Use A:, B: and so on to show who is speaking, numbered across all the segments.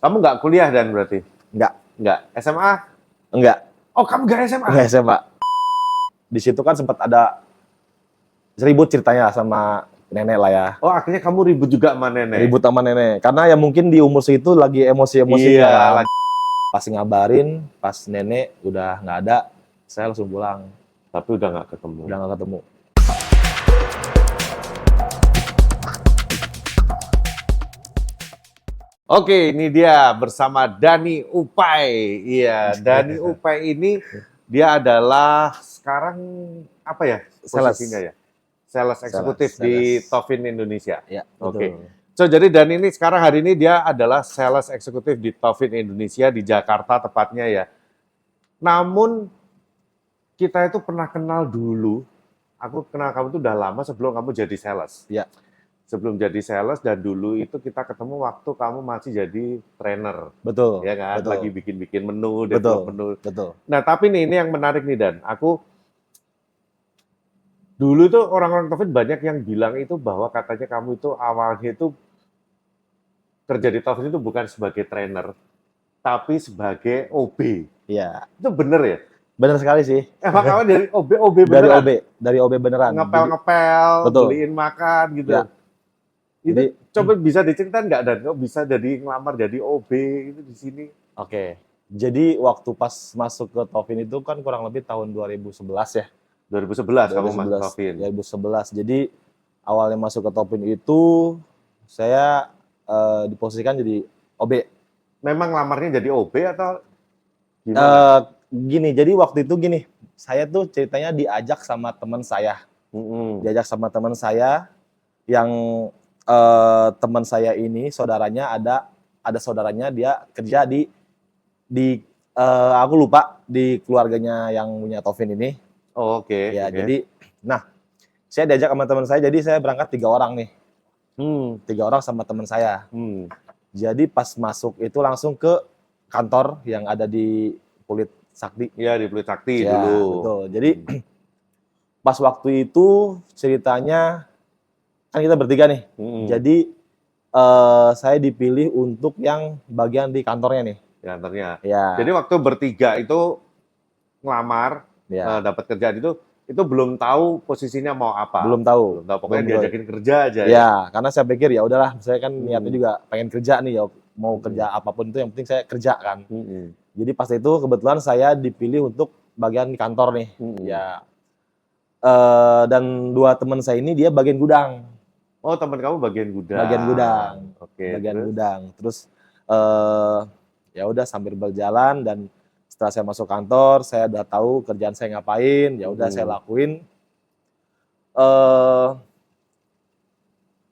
A: Kamu nggak kuliah dan berarti? Nggak. SMA?
B: Enggak.
A: Oh, kamu nggak SMA?
B: Enggak SMA. Di situ kan sempat ada ribut ceritanya sama nenek lah ya.
A: Oh, akhirnya kamu ribut juga sama nenek?
B: Ribut sama nenek. Karena ya mungkin di umur segitu lagi emosi-emosinya
A: Iya,
B: kan.
A: lagi.
B: Pas ngabarin, pas nenek udah nggak ada, saya langsung pulang.
A: Tapi udah nggak ketemu.
B: Udah nggak ketemu.
A: Oke, ini dia bersama Dani Upai. Iya, Dani Upai ini dia adalah sekarang apa ya posisinya ya? Sales eksekutif di Tovin Indonesia.
B: Ya,
A: Oke.
B: betul.
A: So, jadi Dani ini sekarang hari ini dia adalah sales eksekutif di Tovin Indonesia di Jakarta tepatnya ya. Namun kita itu pernah kenal dulu. Aku kenal kamu itu udah lama sebelum kamu jadi sales.
B: Ya.
A: Sebelum jadi sales dan dulu itu kita ketemu waktu kamu masih jadi trainer.
B: Betul.
A: Ya kan?
B: Betul.
A: Lagi bikin-bikin menu,
B: Betul.
A: develop menu.
B: Betul.
A: Nah, tapi nih ini yang menarik nih Dan. Aku dulu tuh orang-orang Tovin banyak yang bilang itu bahwa katanya kamu itu awalnya itu kerja di Tovin itu bukan sebagai trainer, tapi sebagai OB.
B: Iya.
A: Itu bener ya?
B: Bener sekali sih.
A: Emang kamu dari OB
B: Dari
A: beneran?
B: dari OB beneran.
A: Ngepel-ngepel,
B: Betul.
A: beliin makan gitu.
B: Ya.
A: Itu
B: Jadi,
A: coba bisa diceritain nggak Dan? Kok bisa jadi ngelamar jadi OB itu di sini?
B: oke. Jadi waktu pas masuk ke Tovin itu kan kurang lebih tahun 2011 ya.
A: 2011 kamu masuk Tovin.
B: 2011. Jadi awalnya masuk ke Tovin itu saya diposisikan jadi OB.
A: Memang lamarnya jadi OB atau gimana?
B: Gini, jadi waktu itu gini, saya tuh ceritanya diajak sama teman saya. Diajak sama teman saya yang teman saya ini saudaranya ada saudaranya dia kerja di aku lupa di keluarganya yang punya Tovin ini.
A: Oh, oke.
B: Ya,
A: oke.
B: jadi nah saya diajak sama teman saya, jadi saya berangkat 3 orang nih. 3 orang sama teman saya. Jadi pas masuk itu langsung ke kantor yang ada di Pulit Sakti.
A: Iya, di Pluit Sakti
B: Ya,
A: dulu.
B: betul. Jadi pas waktu itu ceritanya kan kita bertiga nih. Jadi saya dipilih untuk yang bagian di kantornya nih.
A: Di kantornya.
B: Ya.
A: Jadi waktu bertiga itu ngelamar,
B: Ya.
A: dapat kerjaan itu belum tahu posisinya mau apa.
B: Belum tahu.
A: Belum tahu, pokoknya
B: Belum tahu.
A: diajakin kerja aja ya.
B: Ya, karena saya pikir ya udahlah, saya kan niatnya juga pengen kerja nih ya, mau kerja apapun itu yang penting saya kerja kan. Jadi pas itu kebetulan saya dipilih untuk bagian di kantor nih. Ya. Dan 2 teman saya ini dia bagian gudang.
A: Oh, teman kamu bagian gudang.
B: Bagian gudang.
A: Oke.
B: Bagian
A: terus?
B: gudang. Terus ya udah sambil berjalan dan setelah saya masuk kantor, saya udah tahu kerjaan saya ngapain, ya udah saya lakuin.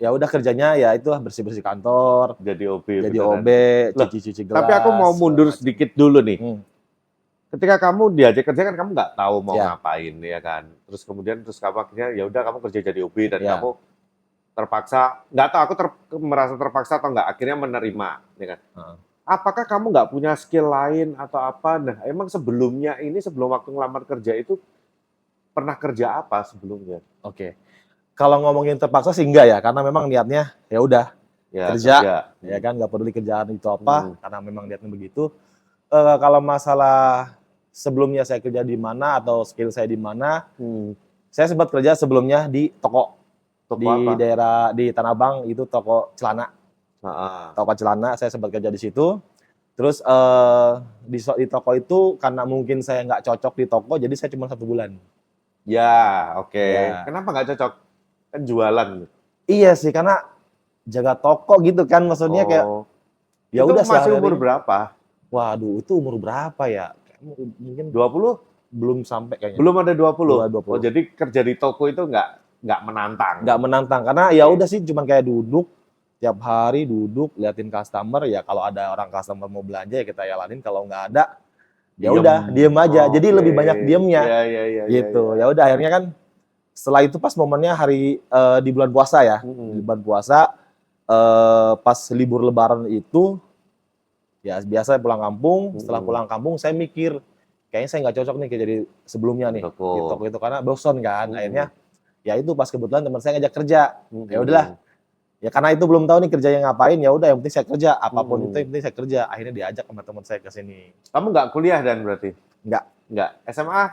B: Ya udah kerjanya ya itu bersih-bersih kantor,
A: Jadi OB.
B: jadi
A: beneran.
B: OB,
A: Loh,
B: cuci-cuci gelas.
A: Tapi aku mau mundur
B: segala macam.
A: sedikit dulu nih. Ketika kamu diajak kerja kan kamu nggak tahu mau
B: Ya.
A: ngapain ya kan. Terus kamu akhirnya ya udah kamu kerja jadi OB dan
B: Ya.
A: kamu terpaksa, nggak tahu aku merasa terpaksa atau nggak, akhirnya menerima ya kan. Apakah kamu nggak punya skill lain atau apa? Nah, emang sebelumnya ini sebelum waktu ngelamar kerja itu pernah kerja apa sebelumnya?
B: Oke. Kalau ngomongin terpaksa sih enggak ya, karena memang niatnya ya udah
A: Ya,
B: kerja. Ya kan, nggak peduli kerjaan itu apa, karena memang niatnya begitu. Kalau masalah sebelumnya saya kerja di mana atau skill saya di mana, saya sempat kerja sebelumnya di toko di
A: apa?
B: daerah di Tanah Abang, itu toko celana. Toko celana, saya sempat kerja di situ. Terus di toko itu karena mungkin saya nggak cocok di toko, jadi saya cuma 1 bulan.
A: Ya, oke.
B: Ya.
A: Kenapa nggak cocok? Kan jualan.
B: Iya sih, karena jaga toko gitu kan, maksudnya kayak ya
A: Itu
B: udah
A: masih
B: sehari-hari.
A: umur berapa?
B: Waduh, itu umur berapa ya? Mungkin
A: 20?
B: belum sampai kayaknya.
A: Belum ada 20.
B: 20.
A: Oh, jadi kerja di toko itu nggak menantang.
B: Nggak menantang, karena ya udah sih cuman kayak duduk tiap hari, duduk liatin customer, ya kalau ada orang customer mau belanja ya kita yalanin, kalau nggak ada ya udah diem aja. Jadi lebih banyak diemnya.
A: Ya,
B: gitu. Ya udah akhirnya kan setelah itu pas momennya hari di bulan puasa ya. Di bulan puasa pas libur lebaran itu ya biasa pulang kampung. Setelah pulang kampung saya mikir kayaknya saya nggak cocok nih kayak jadi sebelumnya nih di toko itu, karena bosan kan. Akhirnya ya itu pas kebetulan teman saya ngajak kerja. Ya udahlah. Ya karena itu belum tahu nih kerjanya ngapain, ya udah yang penting saya kerja, apapun itu yang penting saya kerja. Akhirnya diajak sama teman saya ke sini.
A: Kamu nggak kuliah dan berarti?
B: Enggak,
A: Nggak. SMA?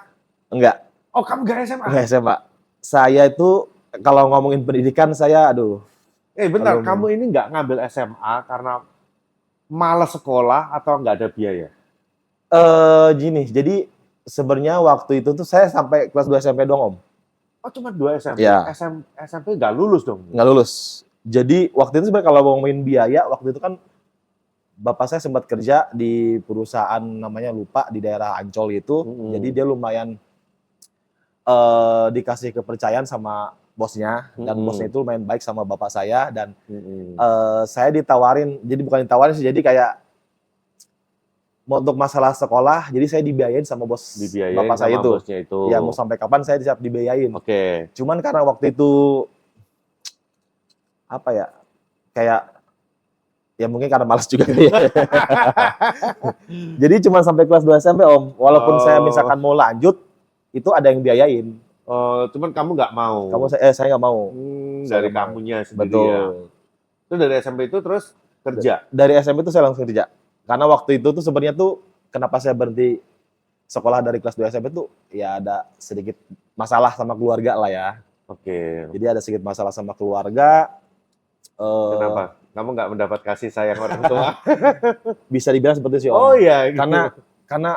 B: enggak,
A: Oh, kamu nggak SMA?
B: enggak SMA. Saya itu kalau ngomongin pendidikan saya aduh.
A: Bentar,
B: Kalau
A: kamu ini nggak ngambil SMA karena malas sekolah atau nggak ada biaya?
B: Gini, jadi sebenarnya waktu itu tuh saya sampai kelas 2 SMP doang, Om.
A: Oh, cuma 2 SMP?
B: Iya.
A: SMP nggak lulus dong?
B: Nggak lulus. Jadi waktu itu sebenarnya kalau ngomongin biaya, waktu itu kan bapak saya sempat kerja di perusahaan namanya lupa di daerah Ancol itu. Jadi dia lumayan dikasih kepercayaan sama bosnya dan bosnya itu lumayan baik sama bapak saya dan saya ditawarin, jadi bukan ditawarin sih, jadi kayak untuk masalah sekolah, jadi saya dibiayain sama bos
A: Dibiayain
B: bapak saya
A: sama
B: itu.
A: bosnya itu.
B: Ya mau sampai kapan saya siap dibiayain.
A: Oke.
B: Cuman karena waktu itu apa ya, kayak ya mungkin karena malas juga kali ya. Jadi cuma sampai kelas 2 SMP, Om. Walaupun saya misalkan mau lanjut, itu ada yang biayain.
A: Cuman kamu nggak mau?
B: Saya nggak mau.
A: Dari kamunya sendiri.
B: Betul.
A: Ya? Itu dari SMP itu terus kerja?
B: Dari SMP itu saya langsung kerja. Karena waktu itu tuh sebenarnya tuh kenapa saya berhenti sekolah dari kelas 2 SMP tuh ya ada sedikit masalah sama keluarga lah ya.
A: Oke.
B: Jadi ada sedikit masalah sama keluarga.
A: Kenapa? Kamu nggak mendapat kasih sayang orang tua?
B: Bisa dibilang seperti itu sih, Om.
A: Oh iya. Gitu.
B: Karena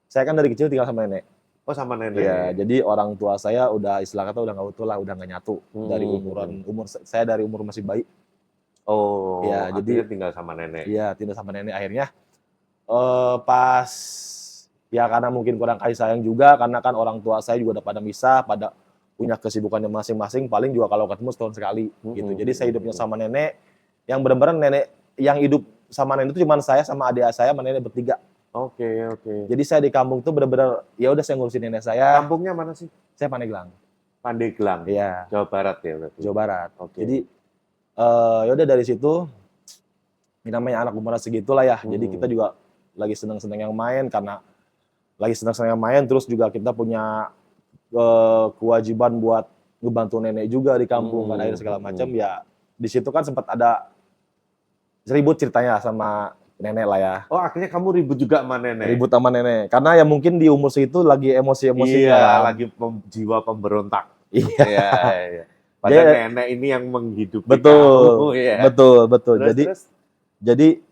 B: saya kan dari kecil tinggal sama nenek.
A: Oh, sama nenek.
B: Iya, jadi orang tua saya udah istilah kata udah nggak utuh lah, udah nggak nyatu dari umur saya dari umur masih bayi.
A: Oh,
B: ya, jadi
A: tinggal sama nenek.
B: Iya, tinggal sama nenek. Akhirnya pas ya karena mungkin kurang kasih sayang juga, karena kan orang tua saya juga udah pada misah, pada punya kesibukannya masing-masing, paling juga kalau ketemu setahun sekali gitu. Jadi saya hidupnya sama nenek, yang benar-benar nenek yang hidup sama nenek itu cuma saya sama adik saya sama nenek bertiga.
A: Oke.
B: Jadi saya di kampung tuh benar-benar ya udah saya ngurusin nenek saya.
A: Kampungnya mana sih?
B: Saya Pandeglang.
A: Pandeglang.
B: Iya.
A: Jawa Barat ya berarti.
B: Jawa Barat.
A: Oke.
B: Jadi ya udah dari situ, namanya anak umuran segitulah ya. Jadi kita juga lagi senang-senang yang main, karena lagi senang-senang yang main, terus juga kita punya kewajiban buat ngebantu nenek juga di kampung, pada akhirnya segala macam. Ya di situ kan sempat ada ribut ceritanya sama nenek lah ya.
A: Oh, akhirnya kamu ribut juga sama nenek?
B: Ribut sama nenek, karena ya mungkin di umur segitu lagi emosi-emosinya.
A: Iya, lagi jiwa pemberontak. Iya. Padahal nenek ini yang menghidupi
B: kamu.
A: Ya.
B: Betul.
A: Terus?
B: Jadi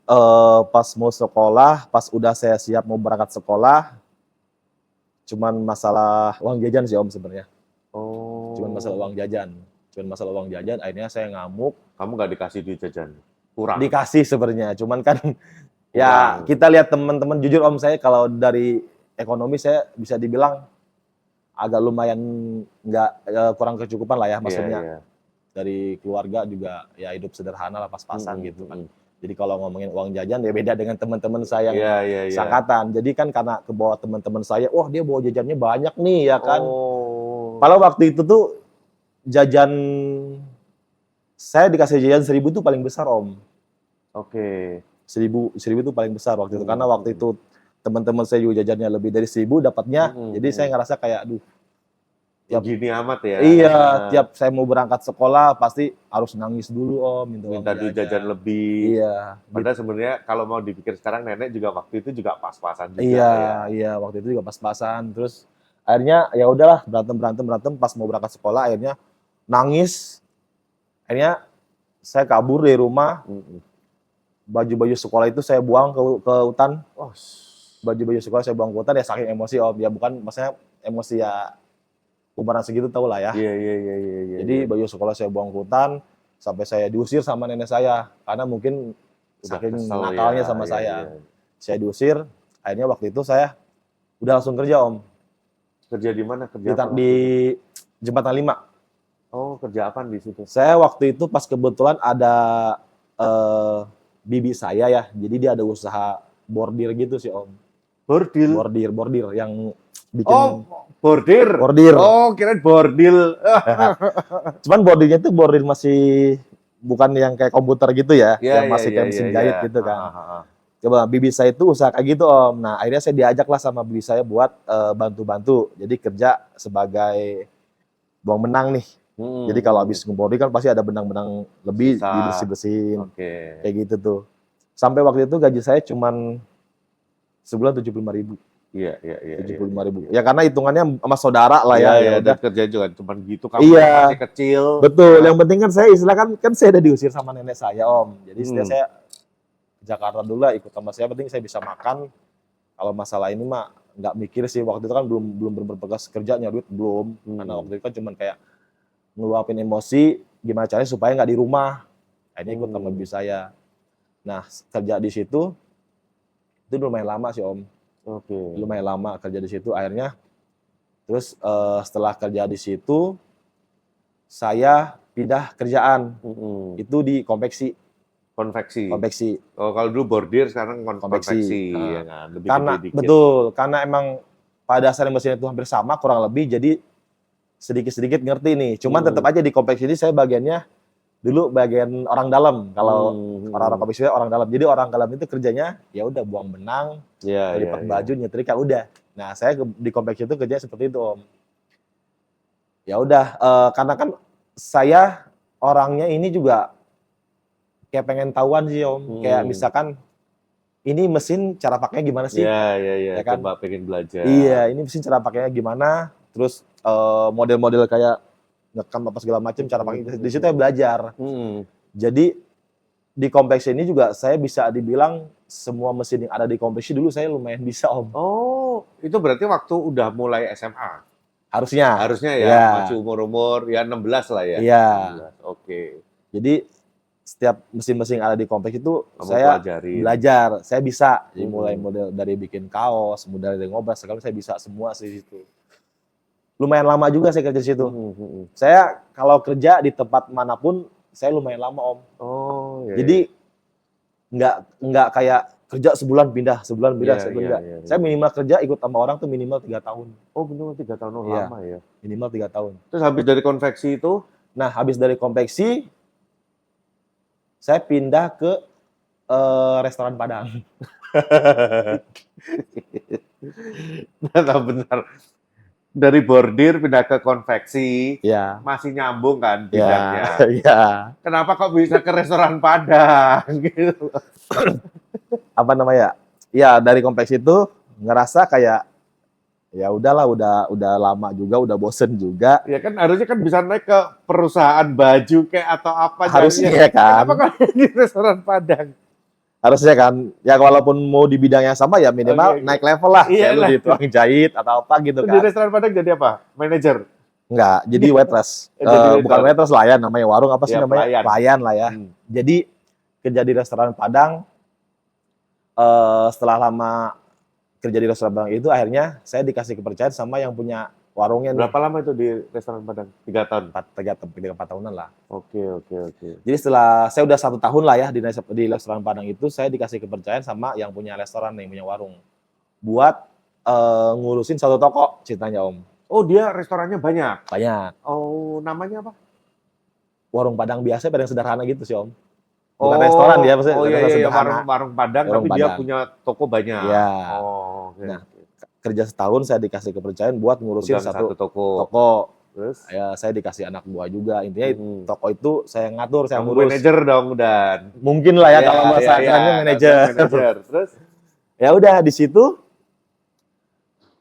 B: pas mau sekolah, pas udah saya siap mau berangkat sekolah, cuman masalah uang jajan sih, Om, sebenarnya.
A: Oh.
B: Cuman masalah uang jajan, akhirnya saya ngamuk.
A: Kamu nggak dikasih duit jajan? Kurang?
B: Dikasih sebenarnya, cuman kan ya kita lihat teman-teman, jujur Om, saya kalau dari ekonomi saya bisa dibilang agak lumayan kurang kecukupan lah ya, maksudnya.
A: Iya.
B: Dari keluarga juga ya hidup sederhana lah, pas-pasan gitu kan. Jadi kalau ngomongin uang jajan ya beda dengan teman-teman saya yang seangkatan. Jadi kan karena ke bawah teman-teman saya, wah dia bawa jajannya banyak nih ya kan. Padahal waktu itu tuh jajan saya dikasih jajan 1.000 tuh paling besar, Om.
A: Oke.
B: 1.000 itu paling besar waktu itu, karena waktu itu teman-teman saya juga jajannya lebih dari 1.000 dapatnya. Jadi saya ngerasa kayak aduh,
A: gini amat ya.
B: Iya, tiap saya mau berangkat sekolah pasti harus nangis dulu, Om,
A: minta duit jajan lebih.
B: Iya.
A: Padahal sebenarnya kalau mau dipikir sekarang, nenek juga waktu itu juga pas-pasan juga.
B: Iya, waktu itu juga pas-pasan. Terus akhirnya ya udahlah, berantem pas mau berangkat sekolah, akhirnya nangis. Akhirnya saya kabur dari rumah. Baju-baju sekolah itu saya buang ke hutan. Baju-baju sekolah saya buang ke hutan, ya saking emosi, Om. Ya bukan maksudnya emosi ya umuran segitu, tau lah ya.
A: Iya.
B: Jadi baju sekolah saya buang ke hutan, sampai saya diusir sama nenek saya, karena mungkin saking nakalnya sama saya. Saya diusir, akhirnya waktu itu saya udah langsung kerja, Om.
A: Kerja di mana?
B: Di Jembatan 5.
A: Oh, kerja apa di situ?
B: Saya waktu itu pas kebetulan ada bibi saya ya, jadi dia ada usaha bordir gitu sih, Om. Bordir yang bikin
A: bordir. Oh, kirain bordil.
B: Cuman bordirnya tuh bordir masih bukan yang kayak komputer gitu ya, yang masih kayak mesin jahit gitu kan. Coba bibi saya itu usaha kayak gitu, Om. Nah, akhirnya saya diajak lah sama bibi saya buat bantu-bantu. Jadi kerja sebagai bawang menang nih. Jadi kalau habis ngebody kan pasti ada benang-benang lebih
A: Sisa.
B: dibersih-bersihin.
A: Oke.
B: Kayak gitu tuh. Sampai waktu itu gaji saya cuman sebulan 75.000.
A: Iya.
B: 75.000. Ya karena hitungannya sama saudara lah ya.
A: Iya,
B: Udah.
A: dan kerja juga cuma gitu, kamu
B: Iya.
A: masih kecil.
B: Betul.
A: Ya.
B: Yang penting kan saya istilah kan saya udah diusir sama nenek saya, Om. Jadi setelah saya ke Jakarta dulu lah ikut sama saya, penting saya bisa makan. Kalau masalah ini mah nggak mikir sih, waktu itu kan belum berbekas kerja, nyari duit belum. Karena waktu itu kan cuman kayak ngeluapin emosi, gimana caranya supaya nggak di rumah. Akhirnya ikut sama bibi saya. Nah, kerja di situ itu lumayan lama sih, Om.
A: Oke.
B: Lumayan lama kerja di situ. Akhirnya terus setelah kerja di situ saya pindah kerjaan. Itu di konveksi. Konveksi.
A: Oh, kalau dulu bordir, sekarang konveksi. Ya kan? Lebih
B: Karena
A: gede dikit.
B: betul, karena emang pada dasarnya mesin itu hampir sama kurang lebih, jadi sedikit-sedikit ngerti nih. Cuman tetap aja di konveksi ini saya bagiannya dulu bagian orang dalam. Kalau orang-orang konveksi orang dalam. Jadi orang dalam itu kerjanya ya udah buang benang, lipat baju, nyetrika, udah. Nah, saya di konveksi itu kerja seperti itu, Om. Ya udah, karena kan saya orangnya ini juga kayak pengen tahuan sih, Om. Kayak misalkan ini mesin cara pakainya gimana sih?
A: Iya.
B: Ya kan?
A: Coba pengen belajar.
B: Iya, ini mesin cara pakainya gimana? Terus model-model kayak ngekam apa segala macam cara pakai. Di situ saya belajar. Jadi di konveksi ini juga saya bisa dibilang semua mesin yang ada di konveksi dulu saya lumayan bisa, Om.
A: Oh, itu berarti waktu udah mulai SMA?
B: Harusnya
A: ya. Masih umur-umur ya 16 lah ya.
B: Iya.
A: 16. Oke.
B: Jadi setiap mesin-mesin yang ada di kompleks itu
A: Kamu
B: saya
A: pelajarin.
B: belajar, saya bisa. Jadi mulai model dari bikin kaos, mulai dari ngobras, segala saya bisa semua di situ. Lumayan lama juga saya kerja di situ. Saya kalau kerja di tempat manapun saya lumayan lama, Om.
A: Oh, iya.
B: Jadi nggak kayak kerja sebulan pindah.
A: Iya.
B: Saya minimal kerja ikut sama orang tuh minimal 3 tahun.
A: Oh, minimal 3 tahun. Oh,
B: Iya.
A: lama ya.
B: Minimal 3 tahun.
A: Terus habis dari konveksi itu?
B: Nah, habis dari konveksi saya pindah ke restoran Padang.
A: Bentar. Dari bordir pindah ke konveksi,
B: ya.
A: Masih nyambung kan bidangnya?
B: Iya.
A: Kenapa kok bisa ke restoran Padang? Gitu.
B: Apa namanya? Ya dari konveksi itu ngerasa kayak ya udahlah, udah lama juga, udah bosen juga.
A: Ya kan harusnya kan bisa naik ke perusahaan baju kayak atau apa.
B: Harusnya
A: jadinya.
B: kan.
A: Kenapa kok di restoran Padang?
B: Harusnya kan, ya walaupun mau di bidang yang sama ya minimal naik level lah.
A: Iya,
B: kayak lu di tukang jahit atau apa gitu kan.
A: Di restoran Padang jadi apa? Manajer?
B: Enggak, jadi waitress. Bukan waitress lah ya, namanya warung apa sih namanya? Pelayan lah ya. Jadi kerja di restoran Padang, setelah lama kerja di restoran Padang itu akhirnya saya dikasih kepercayaan sama yang punya warungnya.
A: Berapa lama itu di restoran Padang? 3 tahun?
B: 4 tahunan lah.
A: Oke.
B: Jadi setelah saya udah 1 tahun lah ya di restoran Padang itu, saya dikasih kepercayaan sama yang punya restoran, yang punya warung, buat ngurusin 1 toko ceritanya, Om.
A: Oh, dia restorannya banyak?
B: Banyak.
A: Oh, namanya apa?
B: Warung Padang biasa, Padang sederhana gitu sih, Om. Bukan restoran dia, maksudnya
A: iya, warung Padang, tapi dia punya toko banyak.
B: Iya.
A: Oh, okay.
B: Nah, kerja setahun saya dikasih kepercayaan buat ngurusin satu toko.
A: Terus
B: Ya, saya dikasih anak buah juga. Intinya toko itu saya ngatur, saya
A: kamu
B: ngurus.
A: manajer dong, Dan.
B: Mungkin lah ya kalau bahasa kerennya manajer.
A: Terus
B: ya udah di situ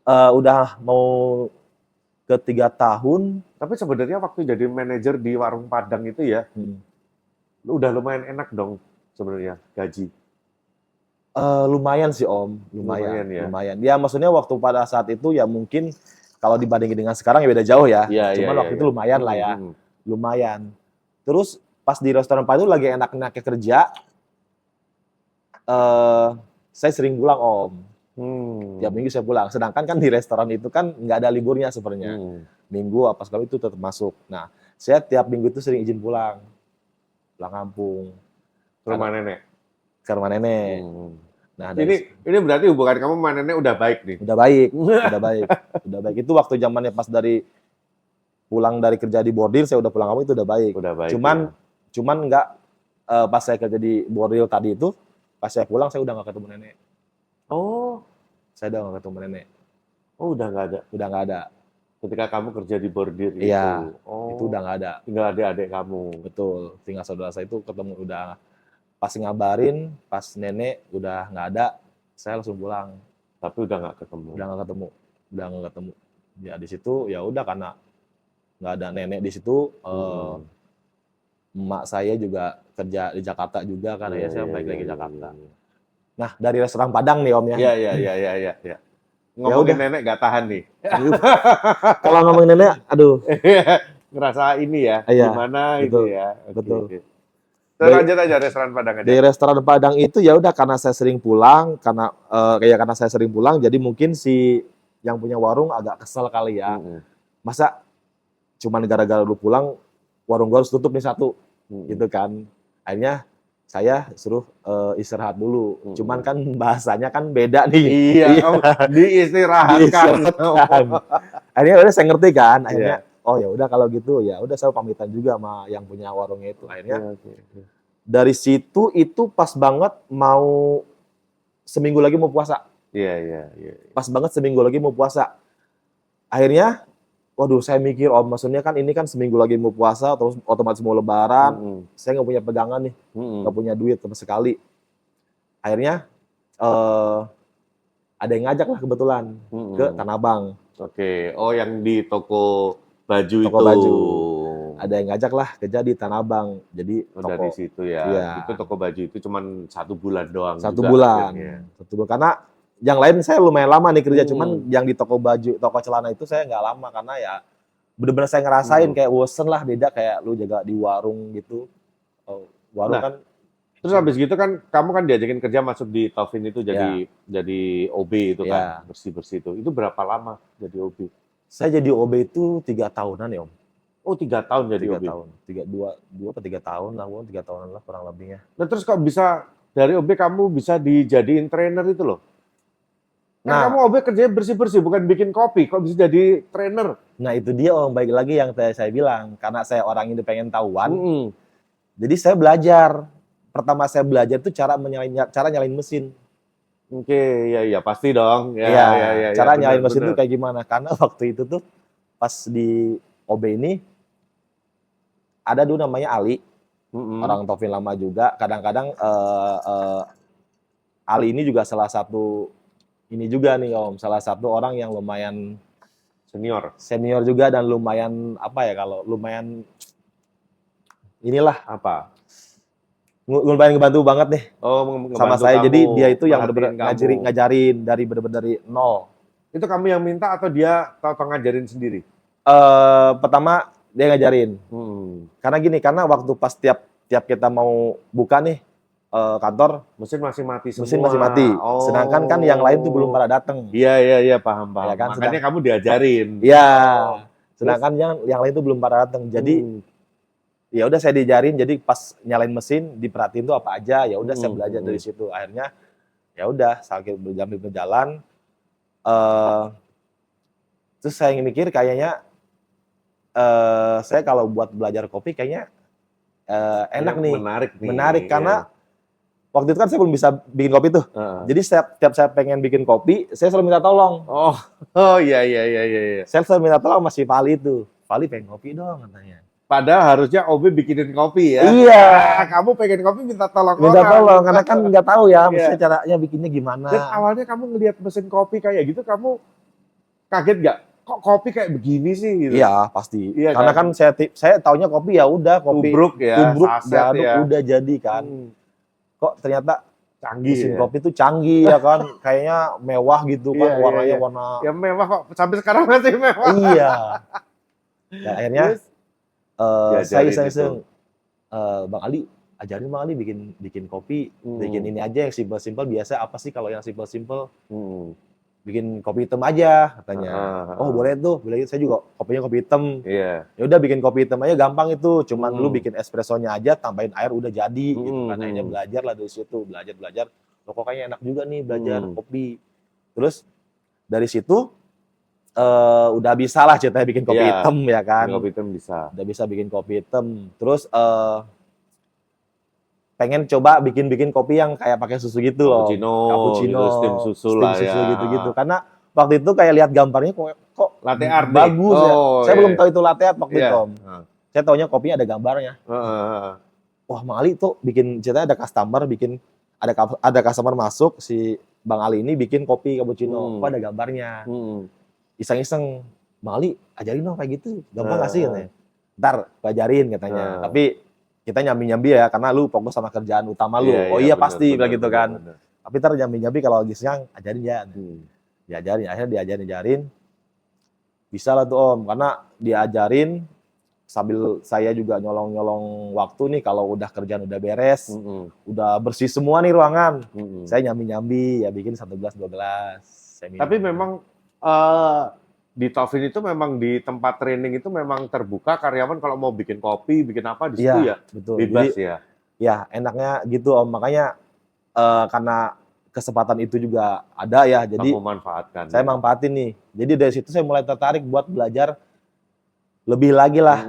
B: udah mau ke 3 tahun.
A: Tapi sebenarnya waktu jadi manajer di warung Padang itu ya, udah lumayan enak dong sebenarnya gaji.
B: Lumayan sih, Om, lumayan.
A: Ya.
B: Ya maksudnya waktu pada saat itu ya mungkin kalau dibandingin dengan sekarang ya beda jauh ya. Cuman waktu itu lumayan lah ya, lumayan. Terus pas di restoran Padang itu lagi enak-enaknya kerja, saya sering pulang, Om. Tiap minggu saya pulang. Sedangkan kan di restoran itu kan nggak ada liburnya sebenarnya. Minggu apa segala itu tetap masuk. Nah, saya tiap minggu itu sering izin pulang kampung.
A: Ke rumah nenek.
B: Ke rumah nenek. Nah,
A: ini berarti hubungan kamu sama nenek udah baik nih?
B: Udah baik. Itu waktu zamannya pas pulang dari kerja di bordil, saya udah pulang kampung itu udah baik. Cuman nggak pas saya kerja di bordil tadi itu, pas saya pulang saya udah nggak ketemu nenek.
A: Oh,
B: saya udah nggak ketemu nenek.
A: Oh, udah nggak ada.
B: Udah nggak ada.
A: Ketika kamu kerja di bordir
B: Iya,
A: itu. Oh,
B: itu udah nggak ada.
A: tinggal adik-adik kamu.
B: Betul, tinggal saudara saya itu ketemu udah pas ngabarin, pas nenek udah nggak ada, saya langsung pulang.
A: Tapi udah nggak ketemu.
B: Udah nggak ketemu. Ya di situ ya udah karena nggak ada nenek di situ, emak saya juga kerja di Jakarta juga kan, ya saya balik lagi ke Jakarta. Nah dari restoran Padang nih Om ya.
A: Iya. Ngomongin
B: udah.
A: nenek nggak tahan nih.
B: Kalau ngomongin nenek, aduh.
A: Ngerasa ini ya,
B: Iya,
A: gimana
B: betul,
A: itu ya.
B: betul.
A: Oke. Lanjut aja restoran Padang aja.
B: Di restoran Padang itu ya udah karena saya sering pulang, karena saya sering pulang, jadi mungkin si yang punya warung agak kesel kali ya. Masa cuman gara-gara lu pulang, warung gua harus tutup nih satu, gitu kan. Akhirnya saya suruh istirahat dulu. Cuman kan bahasanya kan beda nih.
A: Iya, diistirahatkan.
B: Akhirnya udah saya ngerti kan. Akhirnya oh ya udah kalau gitu ya udah saya pamitan juga sama yang punya warungnya itu. Akhirnya dari situ itu pas banget mau seminggu lagi mau puasa.
A: Iya.
B: Pas banget seminggu lagi mau puasa. Akhirnya waduh, saya mikir, maksudnya kan ini kan seminggu lagi mau puasa, terus otomatis mau lebaran, saya nggak punya pegangan nih, nggak punya duit sama sekali. Akhirnya ada yang ngajak lah kebetulan ke Tanah Abang.
A: Oke, oh yang di toko baju
B: Toko
A: itu.
B: baju. Ada yang ngajak lah kerja di Tanah Abang. Jadi
A: dari situ ya.
B: Iya.
A: Itu toko baju itu cuma 1 bulan doang.
B: 1 bulan.
A: Akhirnya.
B: 1 bulan. Karena yang lain saya lumayan lama nih kerja, cuman yang di toko baju, toko celana itu saya nggak lama karena ya bener-bener saya ngerasain kayak bosen lah, beda kayak lu jaga di warung gitu. Warung kan.
A: Terus habis gitu kan kamu kan diajakin kerja masuk di Taufin itu jadi OB itu kan, bersih-bersih itu. Itu berapa lama jadi OB?
B: Saya jadi OB itu 3 tahunan ya Om.
A: Oh 3 tahun jadi
B: 3
A: OB?
B: 3 2 atau 3 tahun lah, 3 tahunan lah kurang lebihnya.
A: Nah terus kok bisa dari OB kamu bisa dijadiin trainer itu loh? Nah, kamu OB kerjanya bersih-bersih, bukan bikin kopi, kok bisa jadi trainer?
B: Nah itu dia Om, baik lagi yang saya bilang, karena saya orang ini pengen tahuan, jadi saya belajar. Pertama saya belajar itu cara nyalain mesin.
A: Oke, ya pasti dong.
B: Ya, cara nyalain mesin itu kayak gimana? Karena waktu itu tuh pas di OB ini ada dulu namanya Ali, orang Taufin lama juga. Kadang-kadang Ali ini juga salah satu ini juga nih Om, salah satu orang yang lumayan senior juga dan lumayan apa ya, kalau lumayan inilah apa, lumayan ngebantu banget nih sama saya. Jadi dia itu yang benar-benar ngajarin dari benar-benar dari nol.
A: Itu kamu yang minta atau dia tahu ngajarin sendiri?
B: Pertama dia ngajarin. Karena waktu pas tiap kita mau buka nih kantor,
A: mesin masih mati semua.
B: Mesin masih mati. Sedangkan kan yang lain tuh belum pada datang.
A: Iya, paham. Ya kan? Makanya kamu diajarin.
B: Iya. Sedangkan yang lain tuh belum pada datang. Jadi ya udah saya diajarin. Jadi pas nyalain mesin diperhatiin tuh apa aja. Ya udah saya belajar dari situ. Akhirnya ya udah sambil berjalan. Terus saya mikir kayaknya saya kalau buat belajar kopi kayaknya enak nih. Menarik karena waktu itu kan saya belum bisa bikin kopi tuh. Jadi setiap saya pengen bikin kopi, saya selalu minta tolong.
A: Oh iya.
B: Saya selalu minta tolong sama si Fali itu. Fali pengen kopi dong katanya.
A: Padahal harusnya OB bikinin kopi ya.
B: Iya.
A: Kamu pengen kopi minta tolong
B: orang. Minta tolong karena kan nggak tahu ya, maksudnya caranya bikinnya gimana.
A: Dan awalnya kamu ngelihat mesin kopi kayak gitu, kamu kaget nggak? Kok kopi kayak begini sih? Gitu.
B: Iya pasti. Iya, karena kan saya taunya kopi ya udah kopi.
A: Tubruk
B: diaduk udah jadi kan. Kok ternyata
A: canggih
B: mesin kopi itu canggih ya kan, kayaknya mewah gitu kan, warnanya warna
A: ya mewah kok sampai sekarang masih mewah.
B: Iya. Nah, akhirnya saya iseng Bang Ali, ajarin Bang Ali bikin kopi, bikin ini aja yang simpel-simpel. Biasa apa sih kalau yang simpel-simpel? Bikin kopi hitam aja katanya. Oh boleh tuh, saya juga kopinya kopi hitam.
A: Iya.
B: Ya udah bikin kopi hitam aja gampang itu, cuman lu bikin espressonya aja, tambahin air udah jadi. Gitu. Karena akhirnya belajar lah dari situ, belajar. Loh kok kayaknya enak juga nih belajar kopi. Terus dari situ udah bisa lah ceritanya bikin kopi hitam ya kan.
A: Kopi hitam bisa.
B: Udah bisa bikin kopi hitam. Terus pengen coba bikin kopi yang kayak pakai susu gitu loh.
A: Cappuccino, steam susu lah ya.
B: Gitu. Karena waktu itu kayak lihat gambarnya kok
A: latte art.
B: Bagus ya. Saya belum tahu itu latte art waktu
A: Iya.
B: itu, Om. Saya taunya kopinya ada gambarnya.
A: Heeh.
B: Wah, Bang Ali tuh bikin, ceritanya ada customer bikin, ada customer masuk, si Bang Ali ini bikin kopi cappuccino. Kok ada gambarnya. Iseng-iseng, Bang Ali ajarin dong kayak gitu. Gampang gak sih katanya. Ntar ajarin katanya. Tapi kita nyambi-nyambi ya, karena lu fokus sama kerjaan utama lu. Iya, bener, pasti bilang gitu kan. Bener. Tapi ntar nyambi-nyambi kalau lagi siang, ajarin ya. Diajarin, akhirnya diajarin. Bisa lah tuh Om, karena diajarin sambil saya juga nyolong-nyolong waktu nih kalau udah kerjaan udah beres, udah bersih semua nih ruangan. Saya nyambi-nyambi, ya bikin 1 gelas, 2 gelas.
A: Tapi memang di Taufin itu memang di tempat training itu memang terbuka karyawan kalau mau bikin kopi, bikin apa di situ ya,
B: betul.
A: Bebas. Jadi, ya.
B: Ya, enaknya gitu Om. Makanya karena kesempatan itu juga ada ya, jadi saya manfaatin nih. Jadi dari situ saya mulai tertarik buat belajar lebih lagi lah.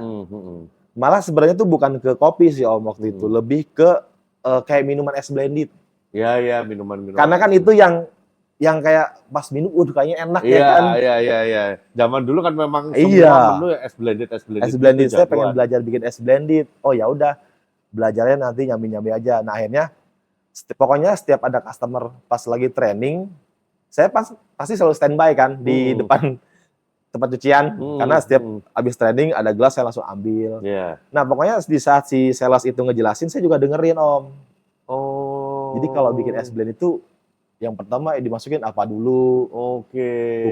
B: Malah sebenarnya tuh bukan ke kopi sih Om waktu itu, lebih ke kayak minuman es blended.
A: Iya, minuman-minuman.
B: Karena kan itu yang kayak pas minum, kayaknya enak ya kan.
A: Iya. Zaman dulu kan memang semua menu es blended.
B: Es blended, saya pengen belajar bikin es blended. Oh ya udah, belajarnya nanti nyambi-nyambi aja. Nah akhirnya, pokoknya setiap ada customer pas lagi training, saya pasti selalu standby kan di depan tempat cucian. Karena setiap habis training ada gelas saya langsung ambil. Nah pokoknya di saat si sales itu ngejelasin, saya juga dengerin Om. Jadi kalau bikin es blend itu, yang pertama dimasukin apa dulu,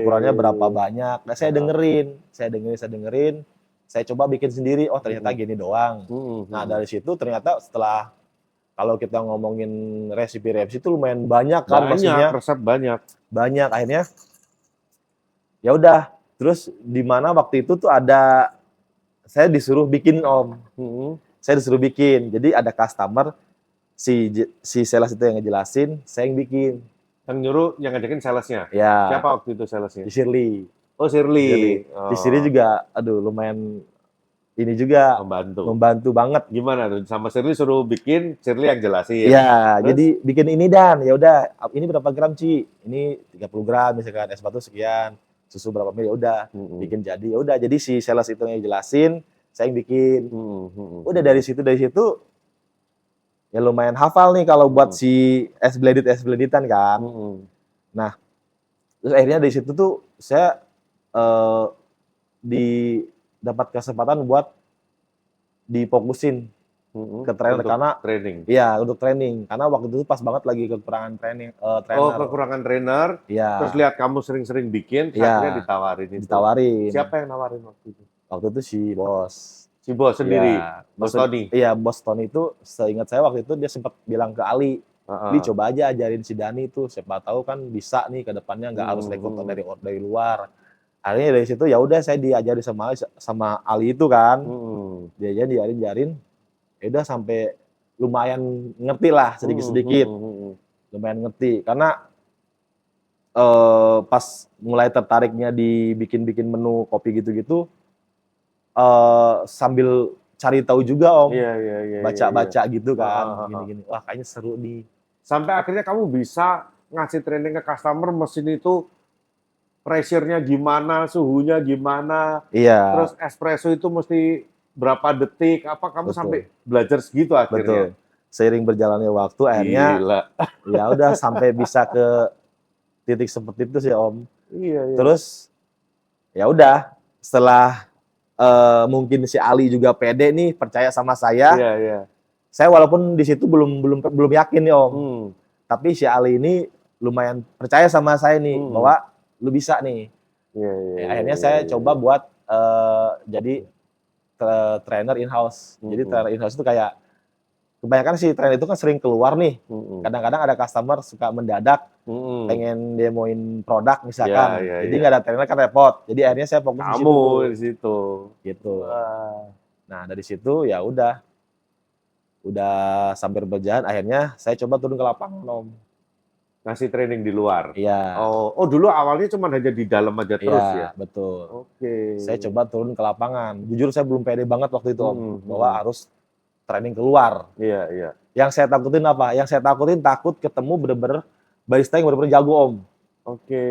B: ukurannya berapa banyak. Nah saya dengerin, saya coba bikin sendiri. Oh ternyata gini doang. Nah dari situ ternyata setelah, kalau kita ngomongin resipi-resipi itu lumayan banyak kan, maksudnya
A: resep banyak.
B: Akhirnya ya udah. Terus di mana waktu itu tuh ada, saya disuruh bikin Om. Saya disuruh bikin. Jadi ada customer, si sales itu yang ngejelasin, saya yang bikin.
A: Yang nyuruh, yang ngajakin salesnya?
B: Ya.
A: Siapa waktu itu salesnya?
B: Shirley.
A: Oh, Shirley.
B: Di Shirley juga, lumayan ini juga membantu banget.
A: Gimana tuh? Sama Shirley suruh bikin, Shirley yang jelasin.
B: Iya, jadi bikin ini Dan. Ya udah, ini berapa gram, Ci? Ini 30 gram misalkan, es batu sekian, susu berapa mil, ya udah, bikin jadi. Ya udah, jadi si sales itu yang jelasin, saya yang bikin. Udah dari situ ya lumayan hafal nih kalau buat si es blendedan kan. Nah, terus akhirnya dari situ tuh saya dapat kesempatan buat difokusin ke trainer karena
A: training.
B: Iya, untuk training. Karena waktu itu pas banget lagi kekurangan trainer.
A: Kekurangan trainer.
B: Iya.
A: Terus lihat kamu sering-sering bikin, akhirnya ditawarin itu. Siapa yang nawarin waktu itu?
B: Waktu itu si bos.
A: Si bos sendiri, Bos Tony?
B: Iya, Bos Tony itu seingat saya waktu itu dia sempat bilang ke Ali, "Li, coba aja ajarin si Dani itu, siapa tahu kan bisa nih ke depannya, nggak harus rekrut dari luar." Akhirnya dari situ ya udah saya diajari sama Ali itu kan. Diajarin, ya udah sampai lumayan ngerti lah sedikit-sedikit. Lumayan ngerti karena pas mulai tertariknya dibikin menu kopi gitu-gitu, sambil cari tahu juga Om, baca-baca gitu kan, gini-gini. Wah kayaknya seru nih.
A: Sampai akhirnya kamu bisa ngasih training ke customer, mesin itu pressure-nya gimana, suhunya gimana, terus espresso itu mesti berapa detik, apa kamu sampai belajar segitu akhirnya?
B: Betul. Seiring berjalannya waktu akhirnya, ya udah sampai bisa ke titik seperti itu sih Om. Terus ya udah setelah mungkin si Ali juga pede nih percaya sama saya. Saya walaupun di situ belum yakin nih Om. Tapi si Ali ini lumayan percaya sama saya nih bahwa lu bisa nih. Akhirnya saya coba buat jadi trainer in-house. Jadi trainer in-house itu kayak kebanyakan si trainer itu kan sering keluar nih. Kadang-kadang ada customer suka mendadak pengen demoin produk misalkan. Jadi nggak ada trainer kan repot. Jadi akhirnya saya fokus
A: di situ.
B: Gitu. Nah, dari situ ya udah sambil berjalan akhirnya saya coba turun ke lapangan Om.
A: Ngasih training di luar.
B: Iya.
A: Oh dulu awalnya cuma hanya di dalam aja terus ya.
B: Betul. Saya coba turun ke lapangan. Jujur saya belum pede banget waktu itu Om, bahwa harus training keluar. Yang saya takutin apa? Yang saya takutin takut ketemu bener-bener barista yang bener-bener jago Om.
A: Oke.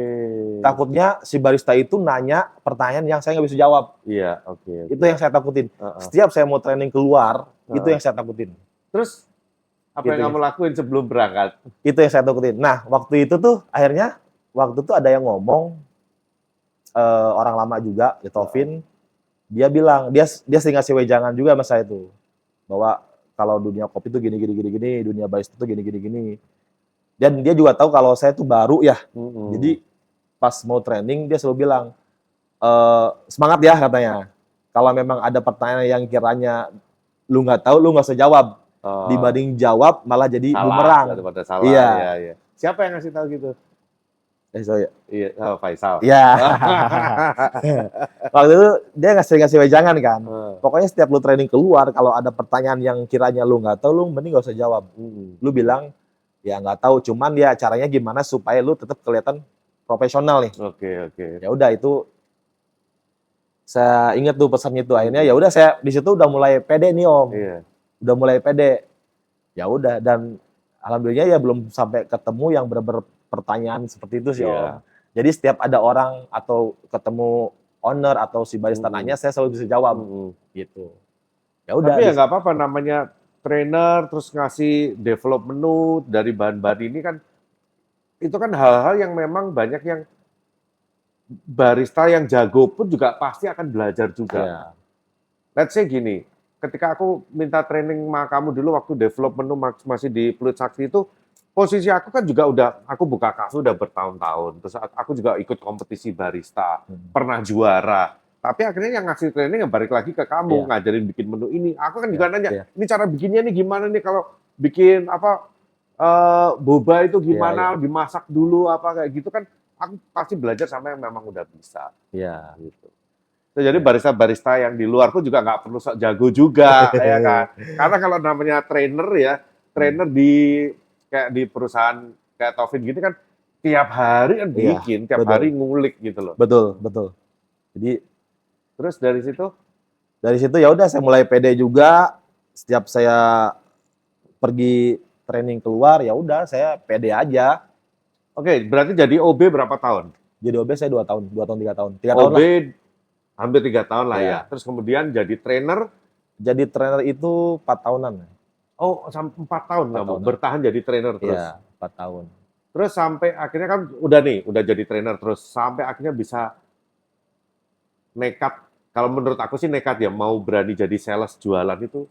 B: Takutnya si barista itu nanya pertanyaan yang saya nggak bisa jawab.
A: Iya, oke.
B: Itu yang saya takutin.
A: Heeh.
B: Setiap saya mau training keluar, itu
A: Heeh.
B: yang saya takutin.
A: Terus apa
B: Gitu
A: yang
B: ya.
A: kamu lakuin sebelum berangkat?
B: Itu yang saya takutin. Nah, waktu itu tuh akhirnya waktu itu ada yang ngomong orang lama juga, Taufin, dia bilang dia sering ngasih wejangan juga sama saya tuh bahwa kalau dunia kopi tuh gini gini gini gini, dunia barista tuh gini gini gini. Dan dia juga tahu kalau saya tuh baru ya. Jadi pas mau training dia selalu bilang semangat ya katanya. Kalau memang ada pertanyaan yang kiranya lu nggak tahu, lu nggak usah jawab. Dibanding jawab malah jadi bumerang.
A: Daripada salah.
B: Iya.
A: Iya. Siapa yang ngasih tahu gitu?
B: Sorry.
A: Iya, Faisal.
B: Iya. Waktu itu dia ngasih wejangan kan. Pokoknya setiap lu training keluar, kalau ada pertanyaan yang kiranya lu nggak tahu, lu mending nggak usah jawab. Lu bilang ya nggak tahu, cuman ya caranya gimana supaya lu tetap kelihatan profesional nih.
A: Oke.
B: Ya udah itu saya ingat tuh pesannya itu. Akhirnya ya udah saya di situ udah mulai pede nih Om.
A: Iya.
B: Udah mulai pede. Ya udah dan alhamdulillah ya belum sampai ketemu yang benar-benar pertanyaan seperti itu sih Om. Jadi setiap ada orang atau ketemu owner atau si barista nanya, saya selalu bisa jawab. Gitu. Ya udah.
A: Tapi ya nggak apa-apa, namanya trainer terus ngasih develop menu dari bahan-bahan ini kan, itu kan hal-hal yang memang banyak yang barista yang jago pun juga pasti akan belajar juga.
B: Ya.
A: Let's say gini, ketika aku minta training sama kamu dulu waktu develop menu masih di Pluit Sakti itu, posisi aku kan juga aku buka kafe udah bertahun-tahun. Terus aku juga ikut kompetisi barista, pernah juara. Tapi akhirnya yang ngasih training yang balik lagi ke kamu, ngajarin bikin menu ini. Aku kan juga nanya, ini cara bikinnya nih gimana nih kalau bikin boba itu gimana, dimasak dulu apa kayak gitu kan. Aku pasti belajar sama yang memang udah bisa.
B: Iya.
A: Gitu. Jadi barista-barista yang di luar pun juga nggak perlu sok jago juga, ya kan? Karena kalau namanya trainer ya, trainer kayak di perusahaan kayak Taufin gitu kan, tiap hari kan bikin, tiap hari ngulik gitu loh.
B: Betul. Jadi
A: terus dari situ
B: ya udah saya mulai pede juga. Setiap saya pergi training keluar ya udah saya pede aja.
A: Oke, berarti jadi OB berapa tahun?
B: Jadi OB saya 2 tahun, 3 tahun.
A: OB hampir 3 tahun lah ya. Terus kemudian jadi trainer?
B: Jadi trainer itu 4 tahunan.
A: Oh, sampai 4 tahun kamu bertahan jadi trainer terus?
B: Iya, 4 tahun.
A: Terus sampai akhirnya kan udah jadi trainer terus, sampai akhirnya bisa nekat, kalau menurut aku sih nekat ya, mau berani jadi sales jualan itu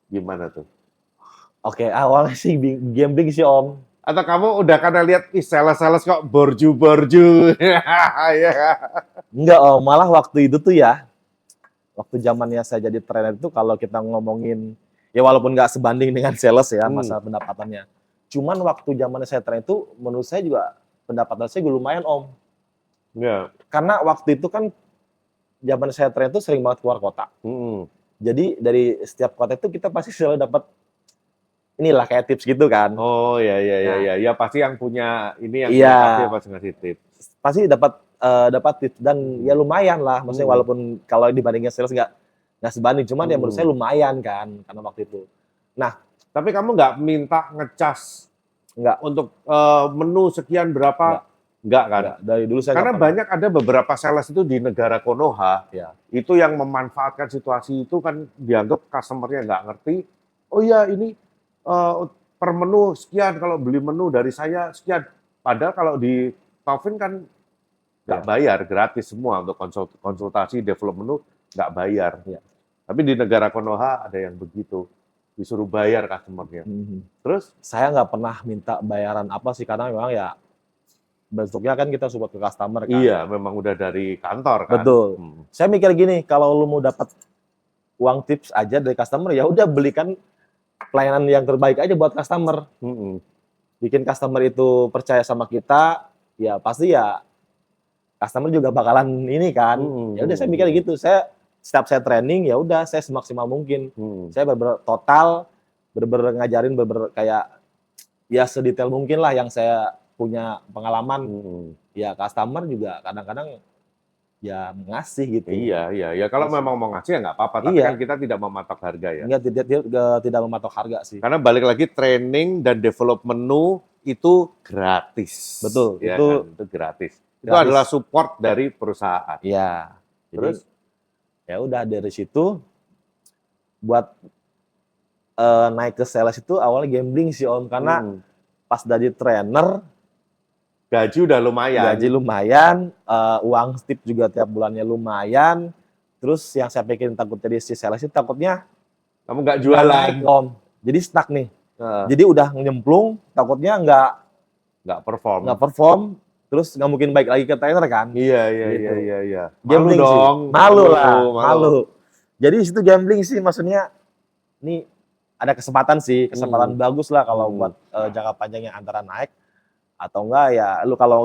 A: gimana tuh?
B: Oke, awalnya sih gambling sih Om.
A: Atau kamu udah karena lihat sales kok borju.
B: Enggak Om, malah waktu itu tuh ya, waktu zamannya saya jadi trainer itu kalau kita ngomongin, ya walaupun nggak sebanding dengan sales ya masa pendapatannya. Cuman waktu zamannya saya trainer itu menurut saya juga pendapatan saya lumayan Om.
A: Iya.
B: Karena waktu itu kan zaman saya trainer itu sering banget keluar kota. Jadi dari setiap kota itu kita pasti selalu dapat inilah kayak tips gitu kan.
A: Oh ya. Ya pasti yang punya ini yang pasti ngasih tips.
B: Pasti dapat tips dan ya lumayan lah. Maksudnya walaupun kalau dibandingin sales nggak sebanding, cuman ya menurut saya lumayan kan karena waktu itu. Nah,
A: tapi kamu nggak minta ngecas untuk menu sekian berapa? Enggak kan?
B: Enggak. Dari dulu saya
A: karena banyak ada beberapa sales itu di negara Konoha, itu yang memanfaatkan situasi itu kan dianggap customer-nya nggak ngerti. Oh iya ini per menu sekian, kalau beli menu dari saya sekian. Padahal kalau di Taufin kan nggak bayar, gratis semua untuk konsultasi develop menu nggak bayar. Tapi di negara Konoha ada yang begitu, disuruh bayar customer-nya. Terus
B: saya nggak pernah minta bayaran apa sih, karena memang ya bentuknya kan kita support ke customer kan.
A: Iya, memang udah dari kantor kan.
B: Betul. Saya mikir gini, kalau lu mau dapat uang tips aja dari customer, ya udah belikan pelayanan yang terbaik aja buat customer. Bikin customer itu percaya sama kita, ya pasti ya customer juga bakalan ini kan. Ya udah saya mikir gitu. Setiap saya training ya udah saya semaksimal mungkin. Saya total ngajarin kayak ya sedetail mungkin lah yang saya punya pengalaman. Ya customer juga kadang-kadang ya ngasih gitu.
A: Iya. Kalau memang mau ngasih ya nggak apa-apa, tapi kan kita tidak mematok harga ya.
B: Enggak, tidak mematok harga sih.
A: Karena balik lagi training dan develop menu itu gratis.
B: Betul,
A: Ya
B: itu
A: kan? Itu gratis. Itu
B: gratis.
A: adalah support dari perusahaan.
B: Iya.
A: Terus
B: ya udah dari situ buat naik ke sales itu awalnya gambling sih Om, karena pas jadi trainer
A: gaji udah lumayan.
B: gaji lumayan, uang tip juga tiap bulannya lumayan. Terus yang saya pikirin takut jadi si sales itu takutnya
A: Kamu nggak
B: nggak
A: jualan.
B: naik Om, jadi stuck nih.
A: Heeh.
B: Jadi udah nyemplung, takutnya
A: Nggak perform.
B: nggak perform, terus nggak mungkin baik lagi ke trainer kan.
A: Iya,
B: Gitu.
A: iya. Malu
B: Gambling sih.
A: dong.
B: Malu lah, malu. Jadi di situ gambling sih, maksudnya ini ada kesempatan sih, kesempatan bagus lah kalau buat jangka panjangnya antara naik atau enggak ya lu kalau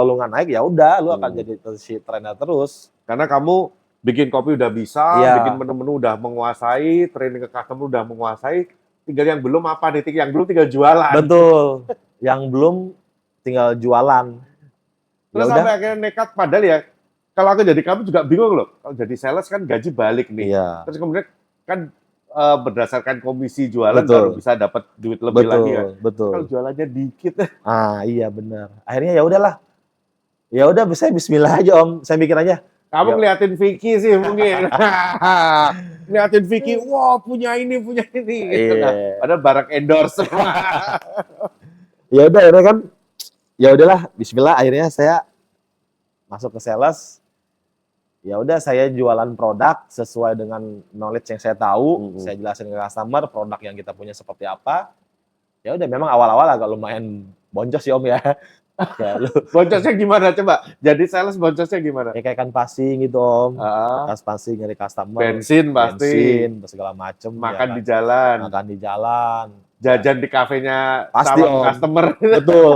B: lu nggak naik ya udah lu akan jadi si trainer terus.
A: Karena kamu bikin kopi udah bisa,
B: Iya.
A: bikin menu-menu udah menguasai, training ke customer udah menguasai, tinggal yang belum apa nih? Yang belum tinggal jualan.
B: Betul. Yang belum tinggal jualan.
A: Terus
B: Ya
A: sampai
B: udah.
A: akhirnya nekat, padahal ya kalau aku jadi kamu juga bingung loh. Kalau jadi sales kan gaji balik nih.
B: Iya.
A: Terus kemudian kan berdasarkan komisi jualan
B: Betul.
A: baru bisa dapat duit lebih lagi kan.
B: Betul.
A: Kalau jualannya dikit,
B: Ah, iya benar. Akhirnya ya udahlah. Ya udah saya bismillah aja Om. Saya mikir aja.
A: kamu
B: Ya.
A: ngeliatin Vicky sih mungkin. Ngeliatin Vicky, wah punya ini. Gitu.
B: Iya.
A: Padahal barang endorse semua.
B: Ya udah akhirnya kan ya udahlah bismillah akhirnya saya masuk ke sales. Ya udah saya jualan produk sesuai dengan knowledge yang saya tahu, saya jelasin ke customer produk yang kita punya seperti apa. Ya udah memang awal-awal agak lumayan boncos sih Om ya. Ya,
A: Boncosnya gimana coba? Jadi sales boncosnya gimana?
B: ya kayak kan passing gitu Om. Kas passing nyari customer.
A: Bensin pasti.
B: Bensin, segala macem.
A: Makan
B: ya,
A: di jalan.
B: Makan di jalan.
A: Jajan di kafenya
B: Pasti,
A: sama
B: Om.
A: customer.
B: Betul.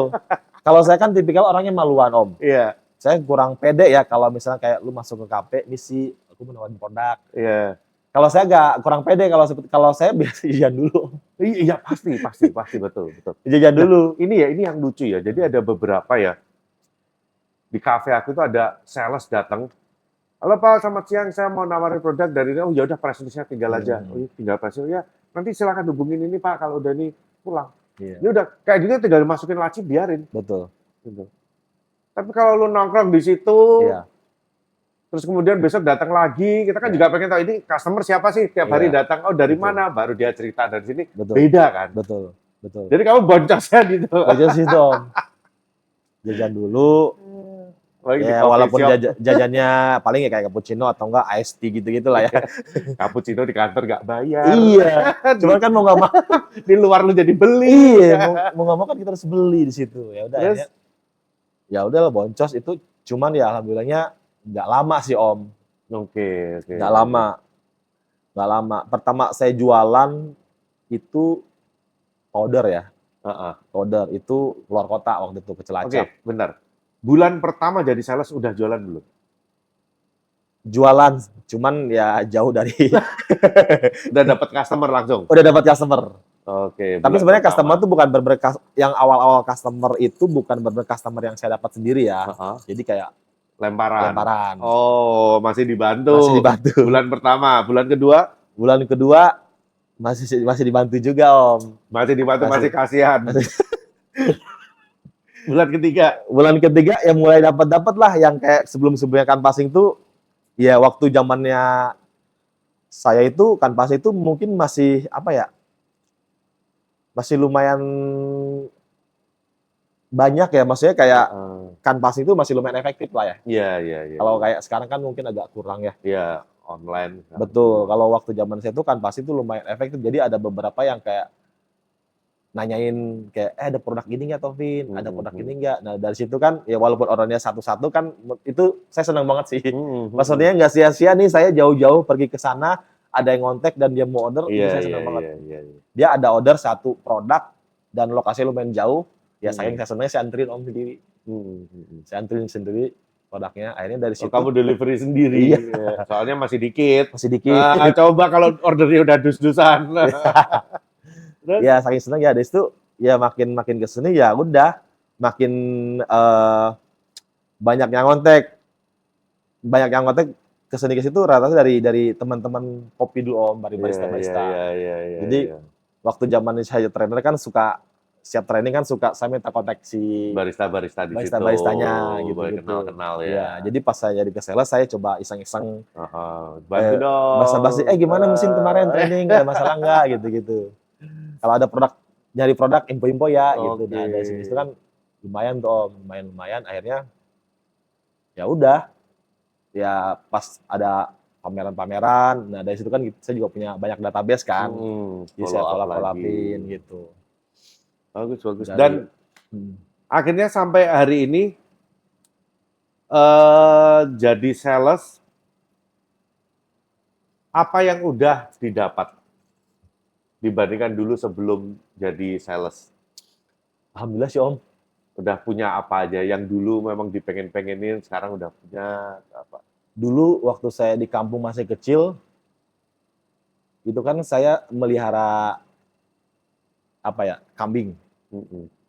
B: Kalau saya kan tipikal orangnya maluan Om.
A: Iya.
B: Saya kurang pede ya kalau misalnya kayak lu masuk ke kafe, misi aku mau nawarin produk.
A: Iya.
B: Kalau saya kurang pede kalau saya biasa jajan dulu.
A: Iya pasti betul.
B: Jajan dulu.
A: Ini yang lucu ya. Jadi ada beberapa ya di kafe aku itu ada sales datang. Halo Pak, selamat siang. Saya mau nawarin produk dari ini. Oh ya udah presentasinya tinggal aja. Oh iya, tinggal presentasi ya. Nanti silakan hubungin ini Pak kalau udah ini pulang.
B: Iya.
A: Ini udah kayak gitu tinggal masukin laci biarin.
B: Betul.
A: Gitu. Tapi kalau lu nongkrong di situ,
B: Iya.
A: terus kemudian besok datang lagi, kita kan juga pengen tahu ini customer siapa sih tiap hari datang. Oh dari mana? Baru dia cerita dari sini.
B: Betul.
A: Beda kan?
B: Betul.
A: Jadi kamu boncosnya gitu.
B: Jajan sih Om. Jajan dulu.
A: Lagi di
B: Ya
A: coffee
B: walaupun
A: shop.
B: jajannya paling ya kayak cappuccino atau enggak iced tea gitu-gitu lah ya.
A: Cappuccino di kantor nggak bayar.
B: Iya. Cuman kan mau nggak mau.
A: Di luar lu jadi beli.
B: Iya. Mau nggak mau kan kita harus beli di situ. Ya udah
A: Terus?
B: akhirnya. Ya udahlah boncos itu cuman ya alhamdulillahnya nggak lama sih Om.
A: Oke.
B: Nggak lama. Pertama saya jualan itu powder ya. Powder itu keluar kota waktu itu ke Cilacap.
A: Oke, benar. Bulan pertama jadi sales udah jualan belum?
B: Jualan, cuman ya jauh dari
A: Udah dapat customer langsung.
B: udah dapat customer.
A: Oke.
B: Tapi sebenarnya customer tuh bukan bener-bener yang awal-awal customer itu bukan bener-bener customer yang saya dapat sendiri ya. Jadi kayak lemparan.
A: Oh, masih dibantu.
B: Masih dibantu.
A: Bulan pertama, bulan kedua
B: Bulan kedua masih dibantu juga Om.
A: masih dibantu, masih kasihan. Bulan ketiga
B: ya mulai dapat lah yang kayak sebelumnya kan passing tuh ya waktu zamannya saya itu kan passing itu mungkin masih apa ya? Masih lumayan banyak ya, maksudnya kayak kan passing itu masih lumayan efektif lah ya.
A: Iya.
B: Kalau kayak sekarang kan mungkin agak kurang ya.
A: Iya, online.
B: Betul. Kalau waktu zaman saya itu kan passing itu lumayan efektif. Jadi ada beberapa yang kayak nanyain kayak ada produk ini nggak Tovin? Ada produk ini nggak? Nah dari situ kan ya walaupun orangnya satu-satu kan itu saya senang banget sih. Maksudnya nggak sia-sia nih saya jauh-jauh pergi ke sana ada yang ngontek dan dia mau order, itu saya senang banget.
A: Iya.
B: Dia ada order satu produk dan lokasinya lumayan jauh. Ya saking saya senangnya saya anterin Om sendiri. Saya anterin sendiri produknya. Akhirnya dari situ.
A: Kamu delivery sendiri.
B: Iya.
A: Soalnya masih dikit.
B: Coba
A: kalau ordernya udah dus-dusan.
B: Ya saking senang ya dari situ ya makin kesini ya udah makin banyak yang ngontek kesini ke situ rata-rata dari teman-teman kopi dulu Om, dari barista.
A: Iya.
B: Jadi waktu zaman saya trainer kan suka siap training kan suka saya minta kontak si
A: barista di situ.
B: baristanya gitu.
A: Kenal-kenal ya.
B: Ya, jadi pas saya jadi ke sales saya coba iseng-iseng
A: Bantu dong.
B: basa-basi, gimana mesin kemarin training, ada masalah nggak gitu. Kalau ada produk, nyari produk info-info ya gitu. Nah dari situ kan lumayan tuh Om, lumayan. Akhirnya ya udah, ya pas ada pameran-pameran, nah dari situ kan saya juga punya banyak database kan, jadi saya follow-upin gitu.
A: Bagus.
B: Dari,
A: Dan akhirnya sampai hari ini jadi sales, apa yang udah didapat dibandingkan dulu sebelum jadi sales?
B: Alhamdulillah sih Om.
A: Udah punya apa aja yang dulu memang dipengen-pengenin, sekarang udah punya apa?
B: Dulu waktu saya di kampung masih kecil, itu kan saya melihara kambing.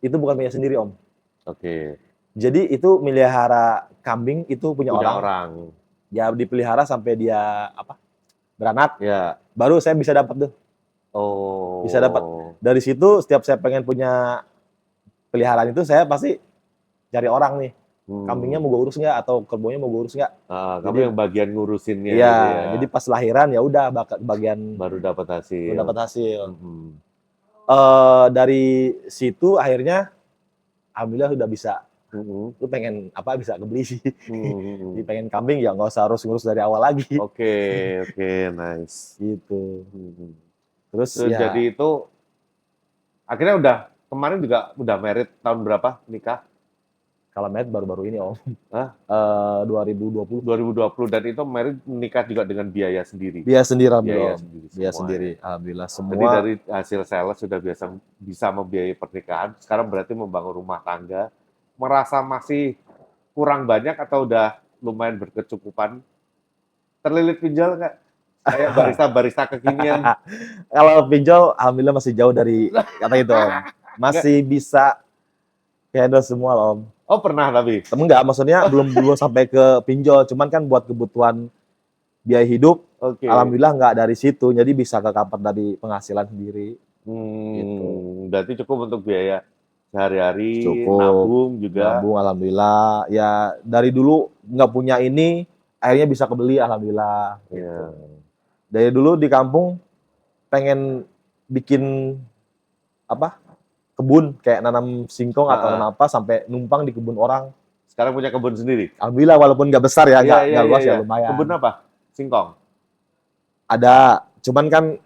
B: Itu bukan punya sendiri Om.
A: Oke.
B: Jadi itu melihara kambing itu punya orang. Ya dipelihara sampai dia beranak. Ya. Baru saya bisa dapat tuh.
A: Oh.
B: Bisa dapat. Dari situ setiap saya pengen punya peliharaan itu saya pasti cari orang nih. Kambingnya mau gue urus nggak atau kerbaunya mau gue urus nggak?
A: Kamu yang bagian ngurusinnya.
B: Iya. Gitu ya. Jadi pas lahiran ya udah bagian
A: baru dapat hasil.
B: Dari situ akhirnya alhamdulillah udah bisa. Lu pengen bisa kebeli sih. Jadi pengen kambing ya nggak usah harus ngurus dari awal lagi.
A: Oke, nice.
B: Gitu. Terus
A: ya. Jadi itu akhirnya kemarin juga udah married tahun berapa nikah?
B: Kalau married baru-baru ini Om. 2020.
A: Dan itu married nikah juga dengan biaya sendiri?
B: Biaya sendiri alhamdulillah. Biaya sendiri. Alhamdulillah semua.
A: Jadi dari hasil sales sudah bisa membiayai pernikahan, sekarang berarti membangun rumah tangga. Merasa masih kurang banyak atau udah lumayan berkecukupan? Terlilit pinjol nggak? Kayak barista kekinian.
B: Kalau pinjol, alhamdulillah masih jauh dari kata itu Om. Masih bisa handle semua Om.
A: Oh pernah tapi?
B: Enggak, maksudnya belum sampai ke pinjol. Cuman kan buat kebutuhan biaya hidup, alhamdulillah nggak dari situ. Jadi bisa ke cover dari penghasilan sendiri.
A: Gitu. Berarti cukup untuk biaya sehari-hari, nabung juga.
B: Nabung alhamdulillah. Ya dari dulu nggak punya ini, akhirnya bisa kebeli alhamdulillah. Gitu. Dari dulu di kampung pengen bikin kebun kayak nanam singkong atau nanam apa sampai numpang di kebun orang.
A: Sekarang punya kebun sendiri?
B: Alhamdulillah walaupun nggak besar ya, nggak luas ya lumayan.
A: Kebun apa? Singkong?
B: Ada, cuman kan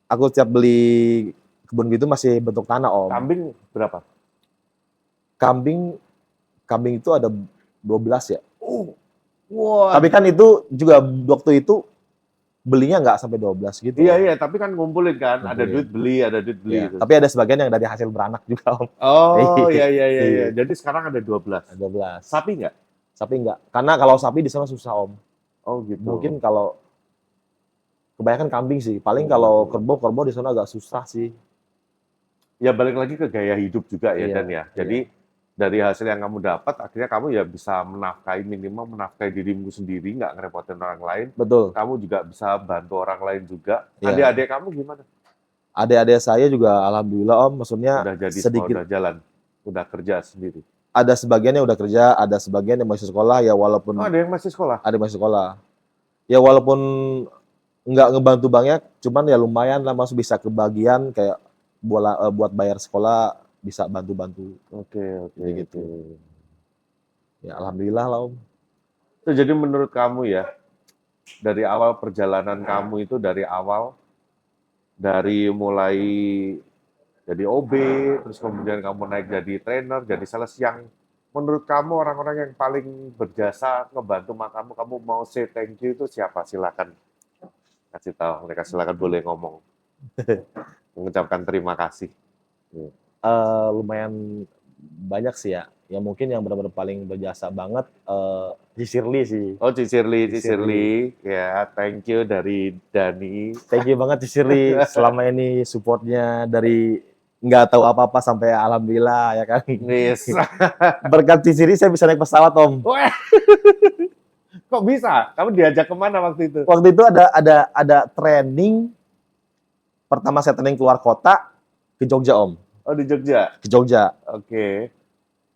B: aku tiap beli kebun gitu masih bentuk tanah Om.
A: Kambing berapa?
B: Kambing itu ada 12 ya. Tapi kan itu juga waktu itu belinya nggak sampai 12 gitu.
A: Iya, tapi kan ngumpulin kan, ada duit beli. Gitu.
B: Tapi ada sebagian yang dari hasil beranak juga Om.
A: Oh iya. Jadi sekarang ada 12.
B: 12.
A: Sapi nggak?
B: Sapi nggak, karena kalau sapi di sana susah Om.
A: Oh gitu.
B: Mungkin kalau kebanyakan kambing sih, paling kalau kerbau di sana agak susah sih.
A: Ya balik lagi ke gaya hidup juga ya Dan ya. Jadi dari hasil yang kamu dapat, akhirnya kamu ya bisa minimal menafkahi dirimu sendiri, nggak ngerepotin orang lain.
B: Betul.
A: Kamu juga bisa bantu orang lain juga. Adik-adik kamu gimana?
B: Adik-adik saya juga alhamdulillah Om, maksudnya
A: udah jadi
B: sedikit
A: udah jalan, udah kerja sendiri.
B: Ada sebagian yang udah kerja, ada sebagian yang masih sekolah ya walaupun.
A: Ada yang masih sekolah?
B: Ada yang masih sekolah. Ya walaupun nggak ngebantu banyak, cuman ya lumayan lah masih bisa kebagian kayak buat bayar sekolah. Bisa bantu-bantu.
A: Oke.
B: Gitu. Ya alhamdulillah lah Om.
A: Jadi menurut kamu ya, dari awal perjalanan kamu itu dari mulai jadi OB, terus kemudian kamu naik jadi trainer, jadi sales, yang menurut kamu orang-orang yang paling berjasa ngebantu kamu mau say thank you itu siapa? Silakan kasih tahu mereka, silakan boleh ngomong. Mengucapkan terima kasih.
B: Lumayan banyak sih ya. Ya mungkin yang benar-benar paling berjasa banget Cisirli sih.
A: Oh Cisirli. Ya, thank you dari Dani.
B: Thank you banget Cisirli. Selama ini supportnya dari nggak tahu apa-apa sampai alhamdulillah ya kan.
A: Yes.
B: Berkat Cisirli saya bisa naik pesawat Om.
A: Kok bisa? Kamu diajak kemana waktu itu?
B: Waktu itu ada training. Pertama saya training keluar kota ke Jogja Om.
A: Oh, di Jogja.
B: ke Jogja.
A: Oke.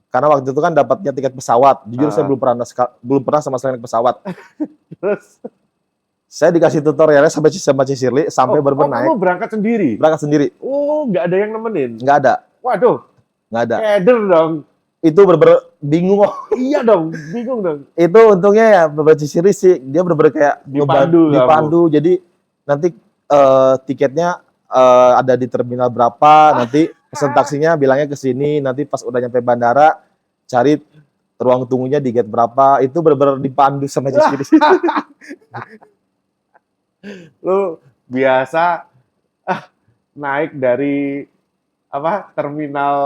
B: Karena waktu itu kan dapatnya tiket pesawat. Jujur saya belum pernah sama sekali naik pesawat.
A: Terus,
B: Saya dikasih tutorialnya sama Cisirli sampai benar-benar naik.
A: kamu berangkat sendiri?
B: Berangkat sendiri.
A: Oh, nggak ada yang nemenin?
B: Nggak ada.
A: Waduh,
B: Nggak ada.
A: keder dong.
B: Itu bener-bener bingung kok.
A: Iya dong, bingung dong.
B: Itu untungnya ya Bapak Cisirli sih, dia bener-bener kayak dipandu. Jadi nanti tiketnya ada di terminal berapa, nanti pesen taksinya bilangnya ke sini, nanti pas udah nyampe bandara cari ruang tunggunya di gate berapa. Itu bener-bener dipandu sama Cisirli.
A: Lu biasa naik dari apa terminal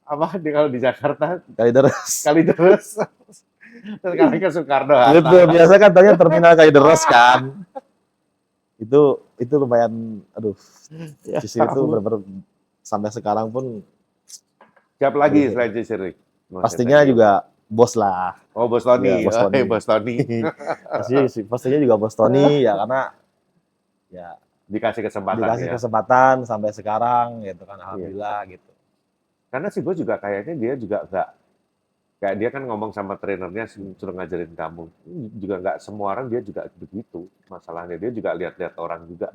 A: apa kalau di Jakarta Kalideres sekarang ke Soekarno Hatta.
B: Gitu, biasa kan tanya terminal Kalideres kan. Itu lumayan, aduh, Cisirli itu bener-bener sampai sekarang pun.
A: Siap lagi selain Cisirli?
B: Pastinya juga bos lah.
A: Oh, Bos Tony.
B: Ya, Bos Tony.
A: Bos Tony.
B: Pastinya juga Bos Tony ya, karena ya
A: dikasih kesempatan
B: kesempatan sampai sekarang gitu kan, alhamdulillah gitu.
A: Karena si Bos juga kayaknya dia juga nggak kayak dia kan ngomong sama trainernya suruh ngajarin kamu. Juga nggak semua orang dia juga begitu masalahnya. Dia juga lihat-lihat orang juga.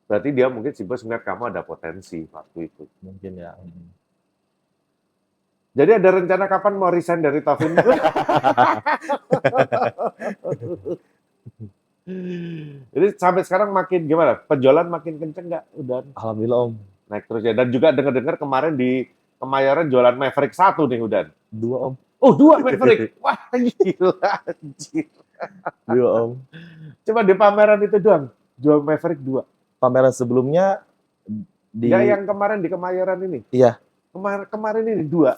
A: Berarti dia mungkin si Bos ngeliat kamu ada potensi waktu itu.
B: Mungkin ya.
A: Jadi ada rencana kapan mau resign dari Taufin? Jadi sampai sekarang makin gimana? Penjualan makin kenceng nggak? Udah.
B: Alhamdulillah Om.
A: Naik terus ya. Dan juga dengar-dengar kemarin di Kemayoran jualan Maverick 1 nih udah.
B: 2 Om.
A: Oh 2 Maverick? Wah gila anjir.
B: 2 Om.
A: Cuma di pameran itu doang, jual Maverick 2.
B: Pameran sebelumnya
A: Ya yang kemarin di Kemayoran ini?
B: Iya.
A: Kemarin ini 2.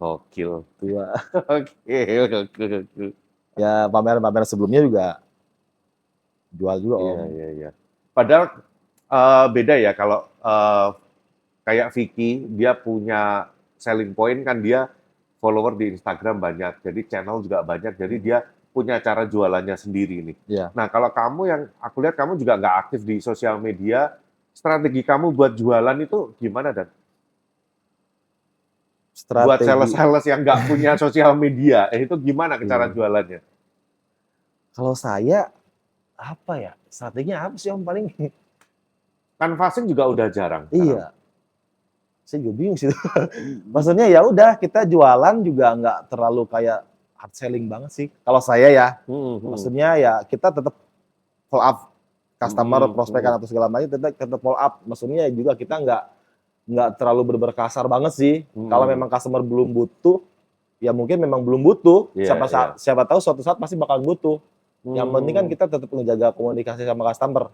A: Gokil.
B: 2.
A: Gokil.
B: Ya pameran sebelumnya juga jual juga Om.
A: Iya. Padahal beda ya kalau kayak Vicky, dia punya selling point kan dia follower di Instagram banyak, jadi channel juga banyak, jadi dia punya cara jualannya sendiri nih.
B: Iya.
A: Nah kalau kamu yang aku lihat kamu juga nggak aktif di sosial media, strategi kamu buat jualan itu gimana Dan? Buat sales-sales yang nggak punya sosial media, itu gimana cara jualannya?
B: Kalau saya, apa ya, strateginya apa sih Om paling?
A: Canvassing juga udah jarang.
B: Iya. Saya juga bingung sih. Maksudnya ya udah kita jualan juga nggak terlalu kayak hard selling banget sih. Kalau saya ya, maksudnya ya kita tetap follow up customer, prospekan atau segala macam tetap follow up. Maksudnya juga kita nggak terlalu berkasar banget sih. Kalau memang customer belum butuh, ya mungkin memang belum butuh. Siapa tahu suatu saat pasti bakal butuh. Yang penting kan kita tetap menjaga komunikasi sama customer.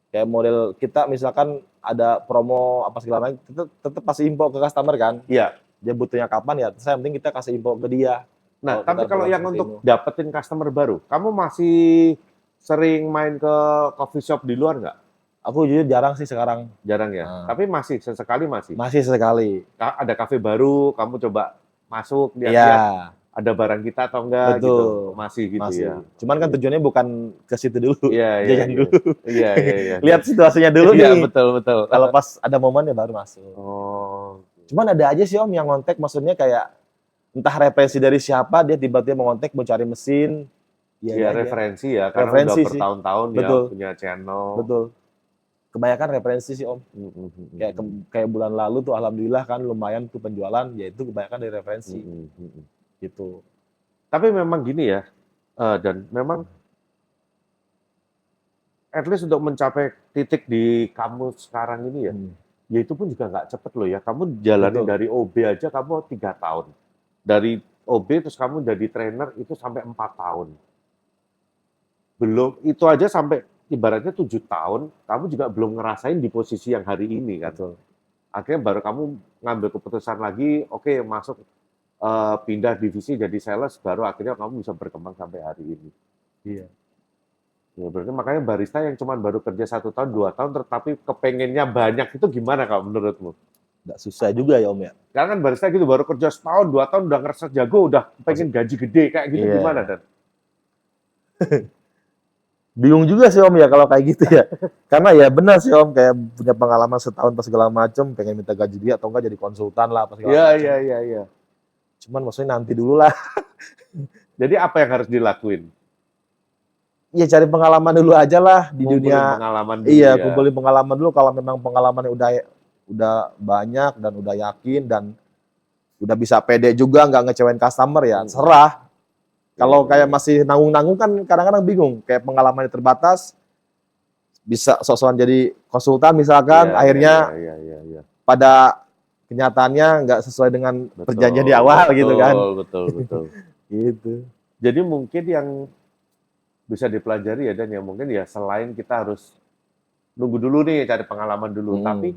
B: Kayak model kita misalkan ada promo apa segala macam, tetap kasih info ke customer kan.
A: Iya.
B: Dia butuhnya kapan ya, saya penting kita kasih info ke dia.
A: Nah, tapi kalau yang untuk dapetin customer baru, kamu masih sering main ke coffee shop di luar nggak?
B: Aku jujur jarang sih sekarang.
A: Jarang ya? Tapi masih, sesekali masih?
B: Masih sesekali.
A: Ada kafe baru, kamu coba masuk, lihat-lihat ada barang kita atau enggak gitu. Masih gitu ya?
B: Cuman kan tujuannya bukan ke situ dulu.
A: Jajan
B: dulu.
A: Iya.
B: Lihat situasinya dulu nih.
A: Iya, betul.
B: Kalau pas ada momen ya baru masuk.
A: Oh.
B: Cuman ada aja sih Om yang ngontek, maksudnya kayak entah referensi dari siapa, dia tiba-tiba mau ngontek, mau cari mesin.
A: Iya, referensi ya, karena udah bertahun-tahun ya punya channel.
B: Betul. Kebanyakan referensi sih Om. Kayak bulan lalu tuh alhamdulillah kan lumayan tuh penjualan, yaitu kebanyakan dari referensi. Gitu.
A: Tapi memang gini ya, dan memang at least untuk mencapai titik di kamu sekarang ini ya itu pun juga nggak cepet loh ya. Kamu jalanin dari OB aja kamu 3 tahun. Dari OB terus kamu jadi trainer itu sampai 4 tahun. Belum, itu aja sampai ibaratnya 7 tahun, kamu juga belum ngerasain di posisi yang hari ini kan. Akhirnya baru kamu ngambil keputusan lagi, oke, masuk pindah divisi jadi sales, baru akhirnya kamu bisa berkembang sampai hari ini.
B: Iya.
A: Ya, berarti makanya barista yang cuma baru kerja 1 tahun, 2 tahun, tetapi kepengennya banyak itu gimana kalau menurutmu?
B: Nggak susah juga ya Om ya.
A: Karena kan barista gitu baru kerja setahun, 2 tahun udah ngerasa jago, udah pengen gaji gede kayak gitu gimana Dan?
B: Bingung juga sih Om ya kalau kayak gitu ya. Karena ya benar sih Om, kayak punya pengalaman setahun pas segala macem, pengen minta gaji dia atau enggak jadi konsultan lah pas segala
A: Iya,
B: macem.
A: iya.
B: Cuman maksudnya nanti dulu lah.
A: Jadi apa yang harus dilakuin?
B: Ya cari pengalaman dulu aja lah di
A: Ngumpulin
B: dunia.
A: pengalaman dulu
B: Iya,
A: ya.
B: kumpulin pengalaman dulu. Kalau memang pengalamannya udah banyak dan udah yakin dan udah bisa pede juga, nggak ngecewain customer ya serah. Kalau kayak masih nanggung-nanggung kan kadang-kadang bingung. Kayak pengalamannya terbatas, bisa sok-sokan jadi konsultan misalkan, akhirnya
A: Iya.
B: pada kenyataannya nggak sesuai dengan perjanjian di awal gitu kan.
A: Betul.
B: Gitu.
A: Jadi mungkin yang bisa dipelajari ya dan ya mungkin ya selain kita harus nunggu dulu nih cari pengalaman dulu, tapi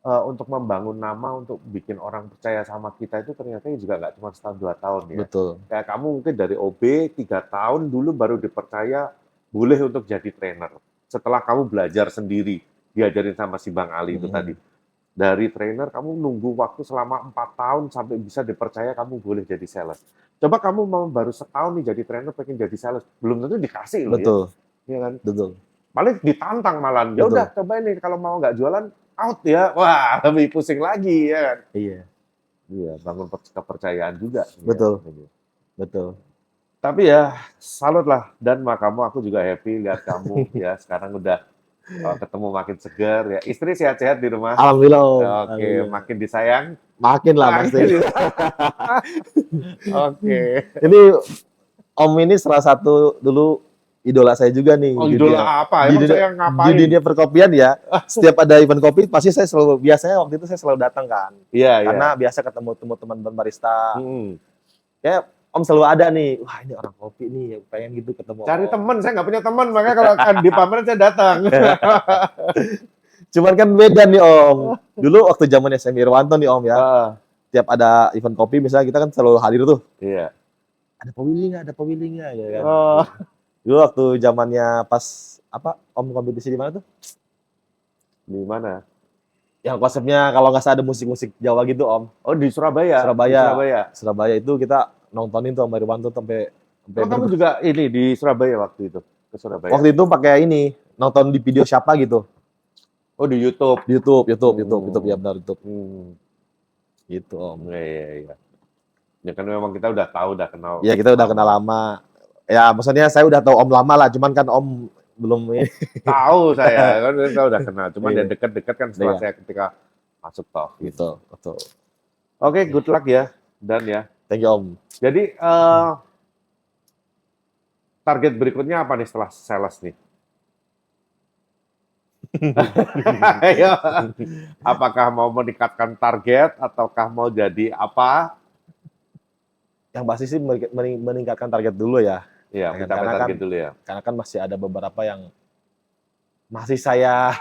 A: untuk membangun nama, untuk bikin orang percaya sama kita itu ternyata juga nggak cuma setahun 2 tahun ya.
B: Betul.
A: Kayak kamu mungkin dari OB 3 tahun dulu baru dipercaya boleh untuk jadi trainer. Setelah kamu belajar sendiri, diajarin sama si Bang Ali itu tadi. Dari trainer kamu nunggu waktu selama 4 tahun sampai bisa dipercaya kamu boleh jadi sales. Coba kamu mau baru setahun nih jadi trainer pengen jadi sales, belum tentu dikasih loh
B: Betul.
A: ya kan?
B: Betul.
A: Paling ditantang malah. Ya
B: Betul.
A: udah coba ini kalau mau nggak jualan out ya. Wah, lebih pusing lagi ya kan.
B: Iya.
A: Iya, bangun kepercayaan juga.
B: Betul.
A: Ya.
B: Betul.
A: Tapi ya salut lah dan makamu aku juga happy lihat kamu ya sekarang udah ketemu makin segar ya. Istri sehat-sehat di rumah.
B: Alhamdulillah Om.
A: Oke,
B: Alhamdulillah.
A: makin disayang.
B: Makin lah pasti.
A: Oke.
B: Ini Om ini salah satu dulu idola saya juga nih.
A: Oh, idola apa? Emang saya ngapain?
B: Di dunia perkopian ya, setiap ada event kopi pasti saya selalu, biasanya waktu itu saya selalu datang kan.
A: Iya,
B: Karena biasa ketemu teman barista.
A: Hmm.
B: Ya Om selalu ada nih, wah ini orang kopi nih, pengen gitu ketemu.
A: Cari teman, saya nggak punya teman, makanya kalau di pameran saya datang.
B: Cuman kan beda nih Om. Dulu waktu zamannya Semi Irwanto nih Om ya, tiap ada event kopi misalnya kita kan selalu hadir tuh.
A: Iya.
B: Ada pemilih nggak, ya kan.
A: Oh.
B: Dulu waktu zamannya pas apa Om kompetisi di mana tuh?
A: Di mana?
B: Yang konsepnya kalau nggak salah ada musik-musik Jawa gitu Om.
A: Oh di Surabaya.
B: Surabaya itu kita nontonin tuh sama Irwanto sampai.
A: Oh, kamu juga ini di Surabaya waktu itu ke Surabaya.
B: Waktu itu pakai ini nonton di video siapa gitu.
A: Oh di YouTube.
B: YouTube ya benar YouTube. Gitu Om.
A: Iya. Ya kan memang kita udah tahu, udah kenal.
B: Ya kita udah kenal lama. Ya maksudnya saya udah tahu Om lama lah, cuman kan Om belum
A: tahu saya kan kita udah kenal, cuman dia dekat-dekat kan setelah saya ketika masuk toh.
B: Gitu, betul.
A: Oke, good luck ya Dan ya.
B: Thank you Om.
A: Jadi target berikutnya apa nih setelah sales nih? Apakah mau meningkatkan target ataukah mau jadi apa?
B: Yang pasti sih meningkatkan target dulu ya.
A: Iya, mencapai target dulu ya.
B: Karena kan masih ada beberapa yang masih saya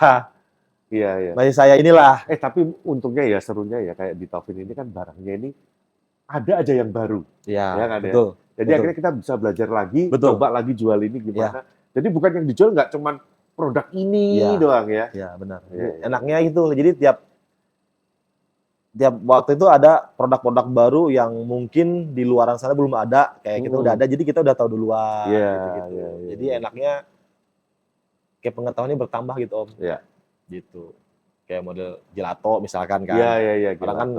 B: masih saya inilah.
A: Tapi untungnya ya serunya ya kayak di Taufin ini kan barangnya ini ada aja yang baru.
B: Iya,
A: ya kan
B: betul.
A: Ya? Jadi akhirnya kita bisa belajar lagi, coba lagi jual ini gimana. Jadi bukan yang dijual nggak cuman produk ini doang ya.
B: Iya, benar. Ya. Enaknya itu. Jadi tiap waktu itu ada produk-produk baru yang mungkin di luaran sana belum ada, kayak kita udah ada, jadi kita udah tahu duluan. Gitu. Jadi enaknya kayak pengetahuannya bertambah gitu Om.
A: Iya.
B: Gitu. Kayak model gelato misalkan kan.
A: Iya.
B: Orang kan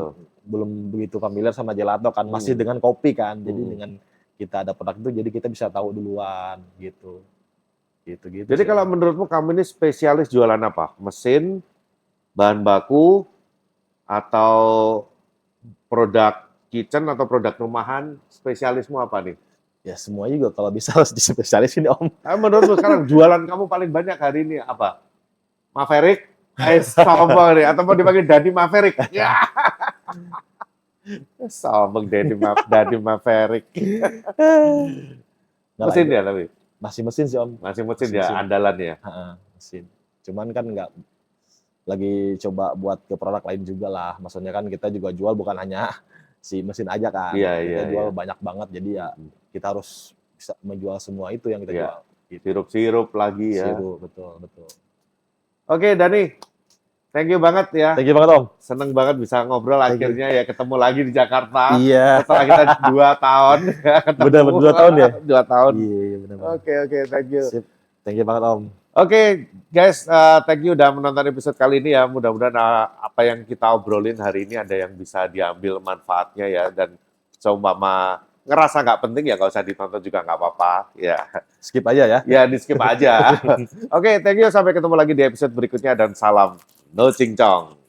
B: belum begitu familiar sama gelato kan, masih dengan kopi kan. Jadi dengan kita ada produk itu, jadi kita bisa tahu duluan gitu. Gitu.
A: Jadi kalau menurutmu kamu ini spesialis jualan apa? Mesin, bahan baku, atau produk kitchen atau produk rumahan? Spesialismu apa nih?
B: Ya semua juga kalau bisa harus dispesialisin Om.
A: Menurutmu sekarang jualan kamu paling banyak hari ini apa? Maverick? Sombong nih, atau mau dipanggil Dani Maverick? Ya. Sombong Dani Maverick. Mesin ya tapi?
B: Masih mesin sih Om.
A: Masih mesin ya, andalan ya?
B: Mesin. Cuman kan nggak lagi coba buat ke produk lain juga lah. Maksudnya kan kita juga jual bukan hanya si mesin aja kan. Kita jual banyak banget, jadi ya kita harus bisa menjual semua itu yang kita jual.
A: Sirup-sirup lagi ya.
B: Sirup, betul.
A: Oke, Dani. Thank you banget ya.
B: Thank you banget Om.
A: Seneng banget bisa ngobrol akhirnya ya, ketemu lagi di Jakarta.
B: Iya.
A: Setelah kita 2 tahun.
B: Benar 2 tahun ya?
A: 2 tahun.
B: Iya benar.
A: Oke, thank you.
B: Sip. Thank you banget Om.
A: Oke, guys, thank you udah menonton episode kali ini ya. Mudah-mudahan apa yang kita obrolin hari ini ada yang bisa diambil manfaatnya ya. Dan seumpama ngerasa nggak penting ya nggak usah ditonton juga nggak apa-apa. Ya,
B: Skip aja ya.
A: ya di skip aja. Oke, thank you. Sampai ketemu lagi di episode berikutnya dan salam no cincong.